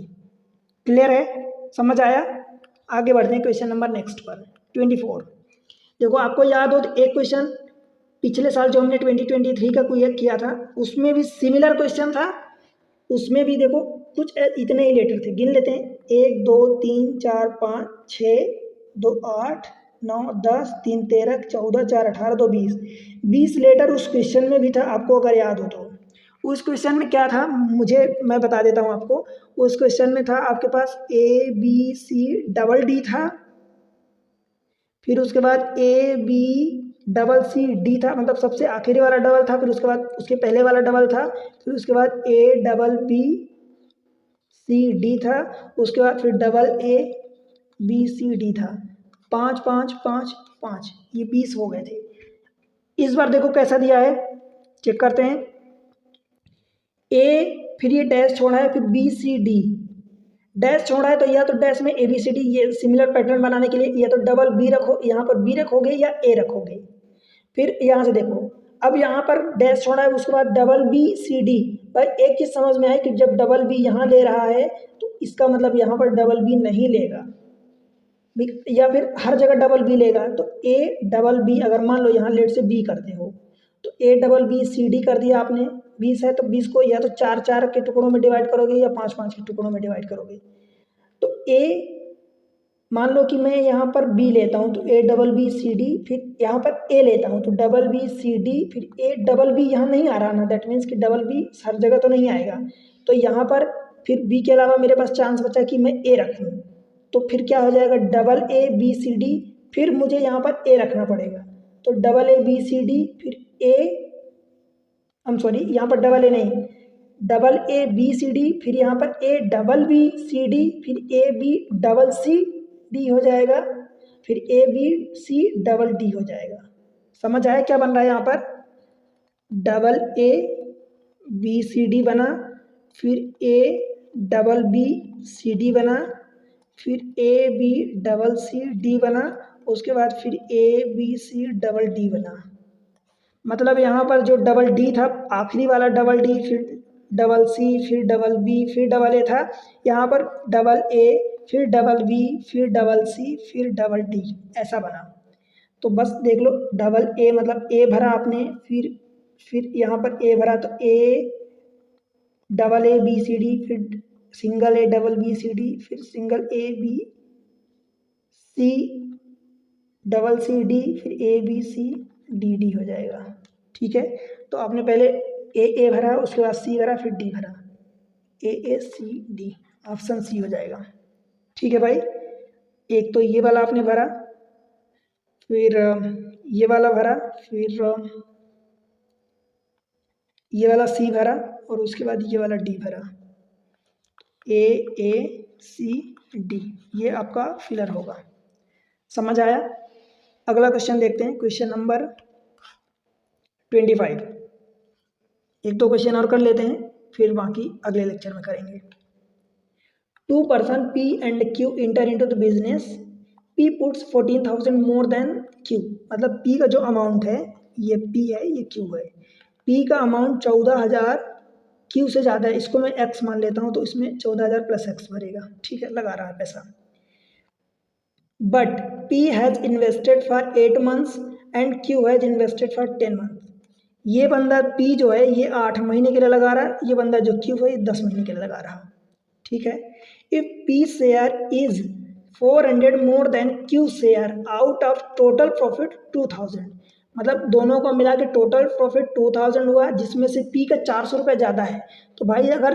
क्लियर है, समझ आया। आगे बढ़ते हैं क्वेश्चन नंबर नेक्स्ट पर 24। देखो आपको याद हो तो एक क्वेश्चन पिछले साल जो हमने 2023 का किया था, उसमें भी सिमिलर क्वेश्चन था, उसमें भी देखो कुछ इतने ही लेटर थे, गिन लेते हैं, 1 2 3 4 5 6 2 8 9 10 3 13 14 4 18 2 20 लेटर उस क्वेश्चन में भी था, आपको अगर याद हो तो। उस क्वेश्चन में क्या था, मैं बता देता हूँ आपको। उस क्वेश्चन में था आपके पास ABCD था, फिर उसके बाद ABCD था, मतलब सबसे आखिरी वाला डबल था, फिर उसके बाद उसके पहले वाला डबल था, फिर उसके बाद ABBCD था, उसके बाद फिर ABCD था। 5 5 5 5, ये 20 हो गए थे। इस बार देखो कैसा दिया है, चेक करते हैं। A, फिर ये डैश छोड़ा है, फिर BCD, डैश छोड़ा है तो या तो डैश में ABCD, ये सिमिलर पैटर्न बनाने के लिए या तो डबल B रखो, यहाँ पर B रखोगे या A रखोगे। फिर यहाँ से देखो, अब यहाँ पर डैश छोड़ा है, उसके बाद BBCD, भाई एक चीज़ समझ में आए कि जब डबल B यहाँ ले रहा है तो इसका मतलब यहाँ पर डबल B नहीं लेगा, या फिर हर जगह डबल B लेगा, तो ABB, अगर मान लो यहाँ लेट से B करते हो तो ABBCD कर दिया आपने, 20 है तो 20 को या तो 4 4 के टुकड़ों में डिवाइड करोगे या 5 5 के टुकड़ों में डिवाइड करोगे। तो मान लो कि मैं यहाँ पर B लेता हूँ तो ABBCD, फिर यहाँ पर A लेता हूँ तो BBCD, फिर ABB यहाँ नहीं आ रहा ना, दैट मीन्स कि डबल B हर जगह तो नहीं आएगा, तो यहाँ पर फिर B के अलावा मेरे पास चांस बचा कि मैं A रखूँ, तो फिर क्या हो जाएगा ABCD, फिर मुझे यहाँ पर A रखना पड़ेगा, तो ABCD फिर यहाँ पर डबल A नहीं, ABCD, फिर यहाँ पर ABBCD, फिर ABCD हो जाएगा, फिर ABCD हो जाएगा। समझ आया क्या बन रहा है यहाँ पर, ABCD बना, फिर ABBCD बना, फिर ABCD बना, उसके बाद फिर ABCD बना। मतलब यहाँ पर जो डबल D था, आखिरी वाला डबल D, फिर डबल C, फिर डबल B, फिर डबल A था, यहाँ पर डबल A, फिर डबल B, फिर डबल C, फिर डबल D, ऐसा बना। तो बस देख लो, डबल A मतलब A भरा आपने, फिर यहाँ पर A भरा तो ABCD, फिर सिंगल ABCD, फिर सिंगल ABCD, फिर ABCD हो जाएगा। ठीक है, तो आपने पहले A भरा, उसके बाद C भरा, फिर D भरा, AACD, ऑप्शन C हो जाएगा। ठीक है भाई, एक तो ये वाला आपने भरा, फिर ये वाला भरा, फिर ये वाला C भरा, और उसके बाद ये वाला D भरा, AACD, ये आपका फिलर होगा। समझ आया। अगला क्वेश्चन देखते हैं, क्वेश्चन नंबर 25। एक दो क्वेश्चन और कर लेते हैं, फिर बाकी अगले लेक्चर में करेंगे। 2 person P and Q enter into the business, P puts 14,000 more than Q, मतलब P का जो अमाउंट है, ये P है, ये Q है, P का अमाउंट 14,000 Q से ज़्यादा है, इसको मैं X मान लेता हूँ, तो इसमें 14,000 प्लस X भरेगा। ठीक है, लगा रहा है पैसा। But P has invested for 8 months and Q has invested for 10 months। ये बंदा P जो है ये 8 महीने के लिए लगा रहा है, ये बंदा जो Q है ये 10 महीने के लिए लगा रहा। ठीक है, if P share is 400 more than Q share out of total profit 2000, मतलब दोनों को मिला के टोटल प्रॉफिट 2000 हुआ, जिसमें से P का 400 रुपये ज़्यादा है। तो भाई अगर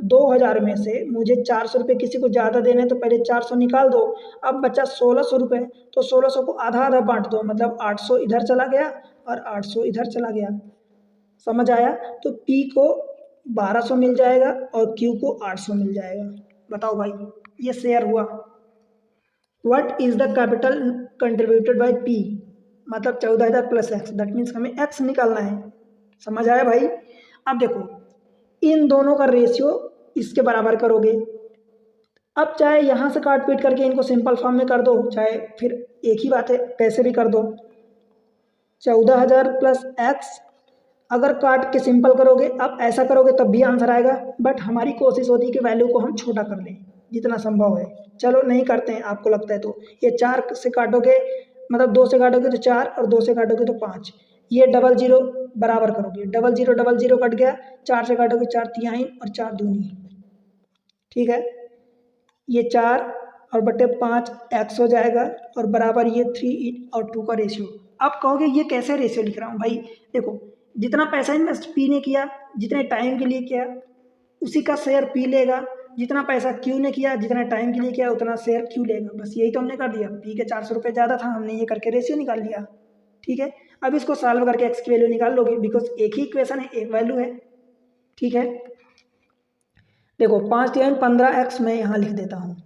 2000 में से मुझे 400 रुपये किसी को ज़्यादा देने हैं, तो पहले 400 निकाल दो, अब बचा 1600 रुपये, तो 1600 को आधा आधा बांट दो, मतलब 800 इधर चला गया और 800 इधर चला गया। समझ आया? तो P को 1200 मिल जाएगा और Q को 800 मिल जाएगा। बताओ भाई, ये शेयर हुआ। What is the capital contributed bye P, मतलब 14,000 प्लस एक्स, दैट मीन्स हमें एक्स निकालना है। समझ आया भाई? अब देखो, इन दोनों का रेशियो इसके बराबर करोगे। अब चाहे यहाँ से काट पीट करके इनको सिंपल फॉर्म में कर दो, चाहे फिर एक ही बात है कैसे भी कर दो। 14,000 प्लस एक्स अगर काट के सिंपल करोगे, अब ऐसा करोगे तब भी आंसर आएगा, बट हमारी कोशिश होती है कि वैल्यू को हम छोटा कर लें जितना संभव है। चलो नहीं करते हैं, आपको लगता है तो। ये 4 से काटोगे, मतलब 2 से काटोगे तो 4 और 2 से काटोगे तो 5। ये डबल जीरो बराबर करोगे, डबल जीरो कट गया। 4 से काटोगे 4 तिहाई और 4 दूनी, ठीक है। ये 4 और बटे 5 एक्स हो जाएगा और बराबर ये 3 और 2 का रेशियो। आप कहोगे ये कैसे रेशियो लिख रहा हूँ भाई? देखो, जितना पैसा इन्वेस्ट पी ने किया, जितने टाइम के लिए किया, उसी का शेयर पी लेगा। जितना पैसा क्यू ने किया, जितना टाइम के लिए किया, उतना शेयर क्यू लेगा। बस यही तो हमने कर दिया। पी के 400 रुपये ज़्यादा था, हमने ये करके रेशियो निकाल लिया, ठीक है। अब इसको सॉल्व करके एक्स की वैल्यू निकाल लोगे, बिकॉज एक ही इक्वेशन है, एक वैल्यू है, ठीक है। देखो 5 तिहाई 15 एक्स मैं यहाँ लिख देता हूँ,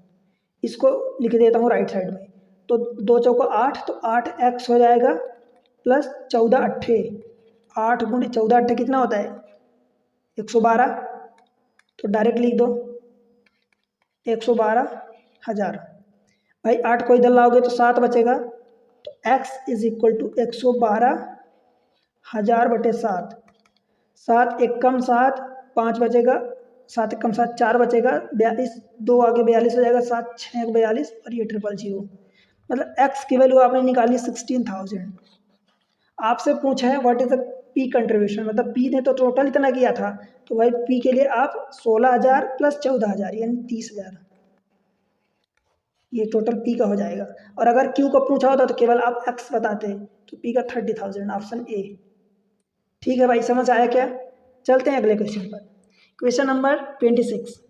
इसको लिख देता हूँ राइट साइड में। तो 2 चौको 8, तो 8 एक्स हो जाएगा प्लस 14 अट्ठे, 8 गुणे 14 अट्ठे कितना होता है? 112। तो डायरेक्ट लिख दो 112,000। भाई 8 को इधर लाओगे तो 7 बचेगा, तो x इज इक्वल टू 112,000 बटे 7। 7 एक कम 7, 5 बचेगा, 7 एक कम 7 4 बचेगा, 42, 2 आगे 42 हो जाएगा, 7 6 42 और ये 000। मतलब x की वैल्यू आपने निकाली 16,000। आपसे पूछा है what is the P contribution, मतलब पी ने तो टोटल इतना किया था, तो भाई पी के लिए आप 16,000 प्लस 14,000 यानी 30,000, ये टोटल पी का हो जाएगा। और अगर क्यू का पूछा होता तो केवल आप एक्स बताते, तो पी का 30,000, ऑप्शन ए। ठीक है भाई, समझ आया क्या? चलते हैं अगले क्वेश्चन पर। Question number 26।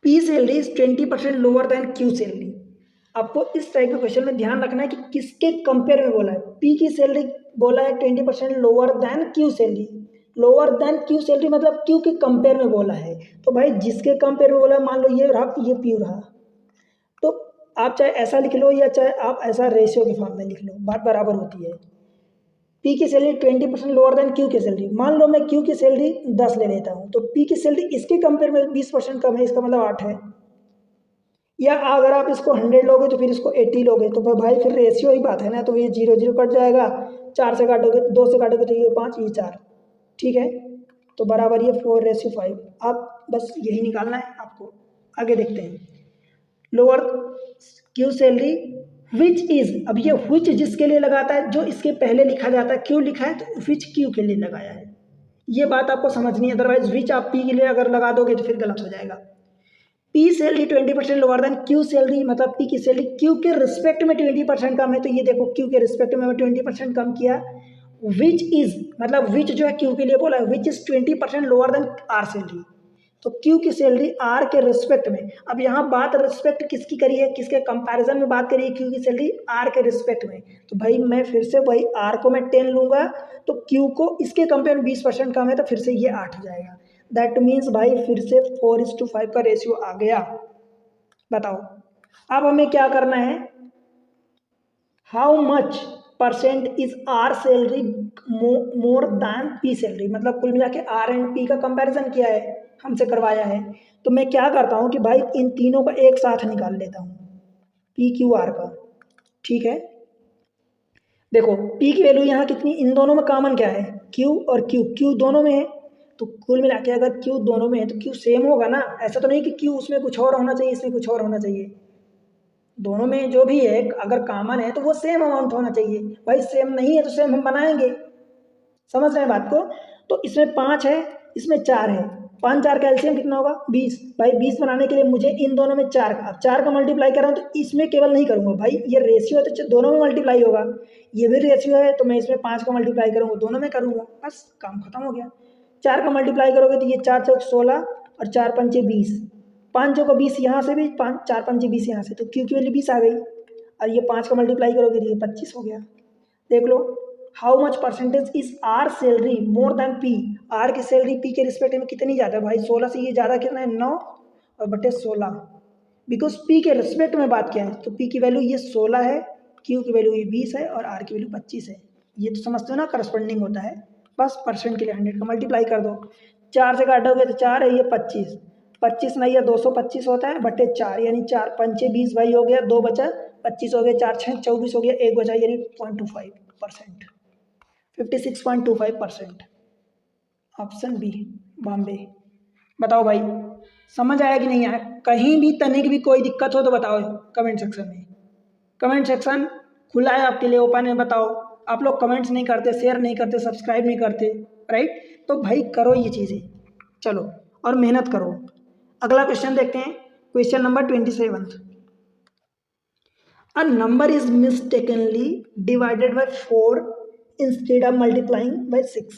P salary is 20% lower then Q salary. आपको इस टाइप के क्वेश्चन में ध्यान रखना है कि किसके कंपेयर में बोला है। पी की सैलरी बोला है 20% lower then Q salary. Lower than Q salary मतलब क्यू के कंपेयर में बोला है। तो भाई जिसके कंपेयर में बोला है, मान लो ये रहा, ये पी रहा, तो आप चाहे ऐसा लिख लो या चाहे आप ऐसा रेशियो के फॉर्म में लिख लो, बात बराबर होती है। पी की सैलरी 20% लोअर देन क्यू की सैलरी। मान लो मैं क्यू की सैलरी 10 ले लेता हूँ, तो पी की सैलरी इसके कंपेयर में 20% कम है, इसका मतलब 8 है। या अगर आप इसको 100 लोगे तो फिर इसको 80 लोगे, तो भाई फिर रेशियो ही बात है ना, तो ये 0 0 कट जाएगा। 4 से काटोगे, 2 से काटोगे तो ये 5, ये 4, ठीक है। तो बराबर ये 4:5। आप बस यही निकालना है आपको। आगे देखते हैं। Lower Q salary which is, अब ये विच जिसके लिए लगाता है, जो इसके पहले लिखा जाता है, क्यू लिखा है तो विच क्यू के लिए लगाया है, ये बात आपको समझनी है। अदरवाइज विच आप पी के लिए अगर लगा दोगे तो फिर गलत हो जाएगा। P salary 20% lower then Q salary, मतलब पी की सैलरी क्यू के रिस्पेक्ट में 20% कम है, तो ये देखो क्यू के रिस्पेक्ट में 20% कम किया। विच इज मतलब विच जो है क्यू के लिए बोला है, which is 20% lower than R salary, तो क्यू की सैलरी आर के रिस्पेक्ट में। अब यहाँ बात रिस्पेक्ट किसकी करी है, किसके कंपैरिजन में बात करी है, क्यू की सैलरी आर के रिस्पेक्ट में। तो भाई मैं फिर से वही आर को मैं 10 लूंगा, तो क्यू को इसके कंपेयर में 20% कम है, तो फिर से ये 8 हो जाएगा। दैट मीन्स भाई फिर से 4:5 का रेशियो आ गया। बताओ अब हमें क्या करना है, how much percent is R salary more than P salary, मतलब कुल मिला के आर एंड पी का कंपैरिजन किया है, हमसे करवाया है। तो मैं क्या करता हूँ कि भाई इन तीनों का एक साथ निकाल लेता हूँ, पी क्यू आर का, ठीक है। देखो पी की वैल्यू यहाँ कितनी, इन दोनों में कॉमन क्या है, क्यू और क्यू, क्यू दोनों में है, तो कुल मिला के अगर क्यू दोनों में है तो क्यू सेम होगा ना। ऐसा तो नहीं कि क्यू उसमें कुछ और होना चाहिए, इसमें कुछ और होना चाहिए। दोनों में जो भी है अगर कॉमन है तो वो सेम अमाउंट होना चाहिए। भाई सेम नहीं है तो सेम हम बनाएंगे, समझ रहे हैं बात को। तो इसमें 5 है, इसमें 4 है, 5 4 का एलसीएम कितना होगा 20। भाई 20 बनाने के लिए मुझे इन दोनों में 4 का, अब 4 का मल्टीप्लाई कर रहा हूँ तो इसमें केवल नहीं करूँगा भाई, ये रेशियो है तो दोनों में मल्टीप्लाई होगा। ये भी रेशियो है तो मैं इसमें 5 का मल्टीप्लाई करूँगा, दोनों में करूँगा, बस काम खत्म हो गया। 4 का मल्टीप्लाई करोगे तो ये 4 चौक 16 और 4 पंचे 20, 5 चौका 20 यहाँ से भी, 4 पंचे 20 यहाँ से, तो क्यू की वैल्यू 20 आ गई। और ये 5 का मल्टीप्लाई करोगे तो ये 25 हो गया। देख लो how much percentage is R salary more than P, R की सैलरी पी के रिस्पेक्ट में कितनी ज़्यादा है भाई, 16 से ये ज़्यादा कितना है 9 और बटे 16, बिकॉज पी के रिस्पेक्ट में बात क्या है तो पी की वैल्यू ये 16 है, क्यू की वैल्यू ये 20 है और आर की वैल्यू 25 है, ये तो समझते हो ना करस्पॉन्डिंग होता है, बस परसेंट के लिए 100 का मल्टीप्लाई कर दो, 4 से काटोगे तो 4 है, ये 25, 25 नहीं है 225 होता है बटे 4 यानी 4 पंचे 20 भाई हो गया, 2 बचा 25 हो गया, 4 6 24 हो गया, 1 बचा यानी 0.25%, 56.25%, ऑप्शन बी बॉम्बे। बताओ भाई समझ आया कि नहीं आया, कहीं भी तनिक भी कोई दिक्कत हो तो बताओ कमेंट सेक्शन में, कमेंट सेक्शन खुला है आपके लिए, ओपन है, बताओ। आप लोग कमेंट्स नहीं करते, शेयर नहीं करते, सब्सक्राइब नहीं करते, राइट, तो भाई करो ये चीज़ें, चलो और मेहनत करो। अगला क्वेश्चन देखते हैं, question number 27, a number is mistakenly divided by 4 instead of multiplying by 6।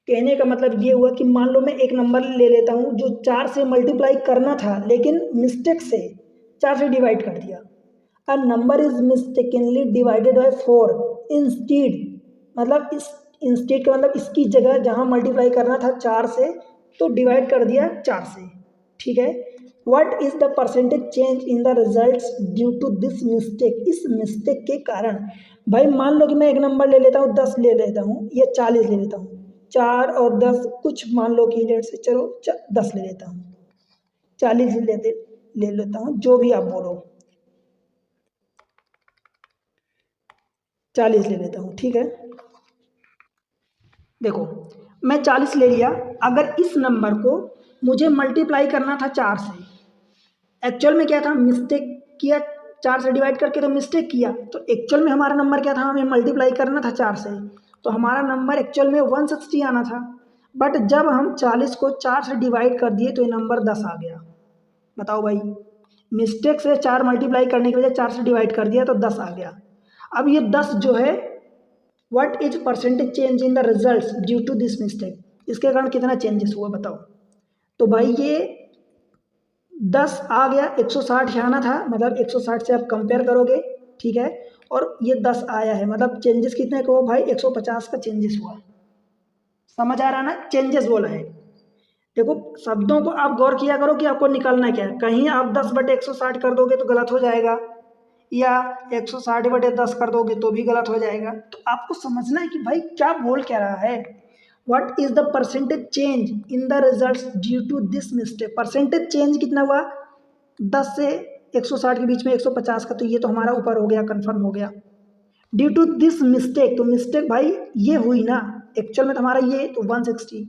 कहने का मतलब ये हुआ कि मान लो मैं एक नंबर ले लेता हूँ जो 4 से मल्टीप्लाई करना था लेकिन मिस्टेक से 4 से डिवाइड कर दिया। A number is mistakenly divided by 4 instead, मतलब इस इंस्टीड का मतलब इसकी जगह जहाँ मल्टीप्लाई करना था 4 से तो डिवाइड कर दिया 4 से, ठीक है। What is the percentage change in the results due to this mistake, इस मिस्टेक के कारण। भाई मान लो कि मैं एक नंबर ले लेता हूँ 10 ले लेता हूँ या 40 ले लेता हूँ, 4 और 10 कुछ मान लो कि लेट से चलो 10 ले लेता हूँ, 40 ले लेता हूँ, जो भी आप बोलो 40 ले लेता हूँ, ठीक है। देखो मैं 40 ले लिया, अगर इस नंबर को मुझे मल्टीप्लाई करना था 4 से, एक्चुअल में क्या था मिस्टेक किया, 4 से डिवाइड करके तो मिस्टेक किया, तो एक्चुअल में हमारा नंबर क्या था, हमें मल्टीप्लाई करना था 4 से, तो हमारा नंबर एक्चुअल में 160 आना था, बट जब हम 40 को 4 से डिवाइड कर दिए तो ये नंबर 10 आ गया। बताओ भाई, मिस्टेक से 4 मल्टीप्लाई करने के बजाय 4 से डिवाइड कर दिया तो 10 आ गया। अब ये 10 जो है what is percentage change in the results due to this mistake, इसके कारण कितना चेंजेस हुआ बताओ। तो भाई ये 10 आ गया, 160 यहाँ आना था, मतलब 160 से आप कंपेयर करोगे, ठीक है, और ये 10 आया है, मतलब चेंजेस कितने का हुआ भाई 150 का चेंजेस हुआ। समझ आ रहा ना, चेंजेस बोला है। देखो शब्दों को आप गौर किया करो कि आपको निकालना क्या है, कहीं आप 10 बटे 160 कर दोगे तो गलत हो जाएगा, या 160 बटे 10 कर दोगे तो भी गलत हो जाएगा। तो आपको समझना है कि भाई क्या बोल क्या रहा है। What is the percentage change in the results due to this mistake, percentage change कितना हुआ 10 से 160 के बीच में 150 का, तो ये तो हमारा ऊपर हो गया, कंफर्म हो गया। ड्यू टू दिस मिस्टेक, तो मिस्टेक भाई ये हुई ना, एक्चुअल में तो हमारा ये तो 160,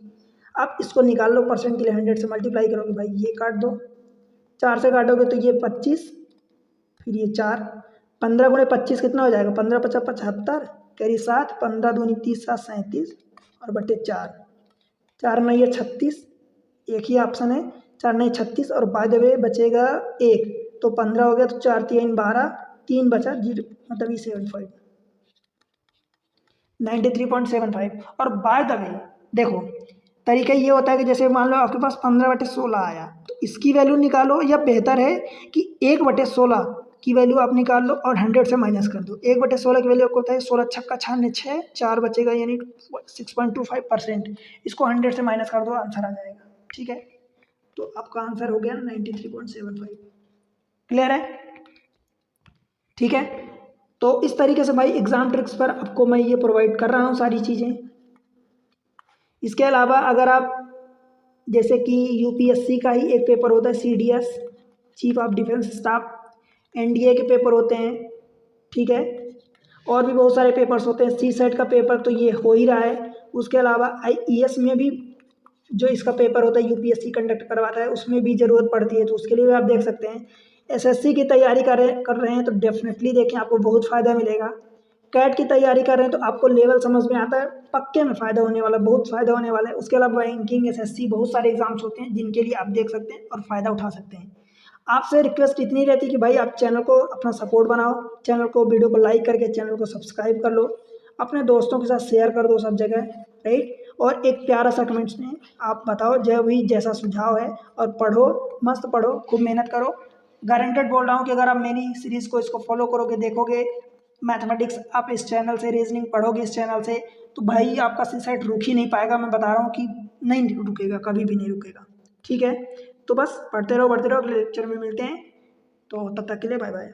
आप इसको निकाल लो परसेंट के लिए, 100 से मल्टीप्लाई करोगे भाई, ये काट दो, 4 से काटोगे तो ये 25, फिर ये 4, 15 गुणे 25 कितना हो जाएगा, 15 पचास 75, कैरी 7, 15 दूनी 30, 7 37 और बटे 4, 4 नहीं है 36, एक ही ऑप्शन है, 4 नहीं 36 और बाय द वे बचेगा 1, तो 15 हो गया, तो 4 3 12, 3 बचा 0, मतलब 75, 93.75। और बाय द वे देखो तरीका ये होता है कि जैसे मान लो आपके पास 15/16 आया, तो इसकी वैल्यू निकालो, या बेहतर है कि 1/16 की वैल्यू आप निकाल लो और 100 से माइनस कर दो। 1/16 की वैल्यू आपको होता है 16 छक्का 6, 4 बचेगा यानी 6.25%, इसको 100 से माइनस कर दो, आंसर आ जाएगा, ठीक है। तो आपका आंसर हो गया 93.75। क्लियर है, ठीक है। तो इस तरीके से भाई एग्जाम ट्रिक्स पर आपको मैं ये प्रोवाइड कर रहा हूँ सारी चीज़ें। इसके अलावा अगर आप जैसे कि यूपीएससी का ही एक पेपर होता है CDS, chief of defence staff, NDA के पेपर होते हैं, ठीक है, और भी बहुत सारे पेपर्स होते हैं, CSET का पेपर तो ये हो ही रहा है, उसके अलावा IES में भी जो इसका पेपर होता है यूपीएससी कंडक्ट करवाता है, उसमें भी ज़रूरत पड़ती है, तो उसके लिए भी आप देख सकते हैं। SSC की तैयारी कर रहे हैं तो डेफिनेटली देखें, आपको बहुत फ़ायदा मिलेगा। कैट की तैयारी कर रहे हैं तो आपको लेवल समझ में आता है, पक्के में फ़ायदा होने वाला, बहुत फ़ायदा होने वाला है। उसके अलावा बैंकिंग, SSC बहुत सारे एग्जाम्स होते हैं जिनके लिए आप देख सकते हैं और फ़ायदा उठा सकते हैं। आपसे रिक्वेस्ट इतनी रहती है कि भाई आप चैनल को अपना सपोर्ट बनाओ, चैनल को वीडियो को लाइक करके चैनल को सब्सक्राइब कर लो, अपने दोस्तों के साथ शेयर कर दो सब जगह, राइट। और एक प्यारा सा कमेंट्स में आप बताओ जो भी जैसा सुझाव है, और पढ़ो, मस्त पढ़ो, खूब मेहनत करो। गारंटेड बोल रहा हूँ कि अगर आप मेरी सीरीज़ को इसको फॉलो करोगे, देखोगे, मैथमेटिक्स आप इस चैनल से, रीजनिंग पढ़ोगे इस चैनल से, तो भाई आपका सीसेट रुक ही नहीं पाएगा। मैं बता रहा हूँ कि नहीं रुकेगा, कभी भी नहीं रुकेगा। ठीक है, तो बस पढ़ते रहो, अगले लेक्चर में मिलते हैं। तो तब तक के लिए बाय बाय।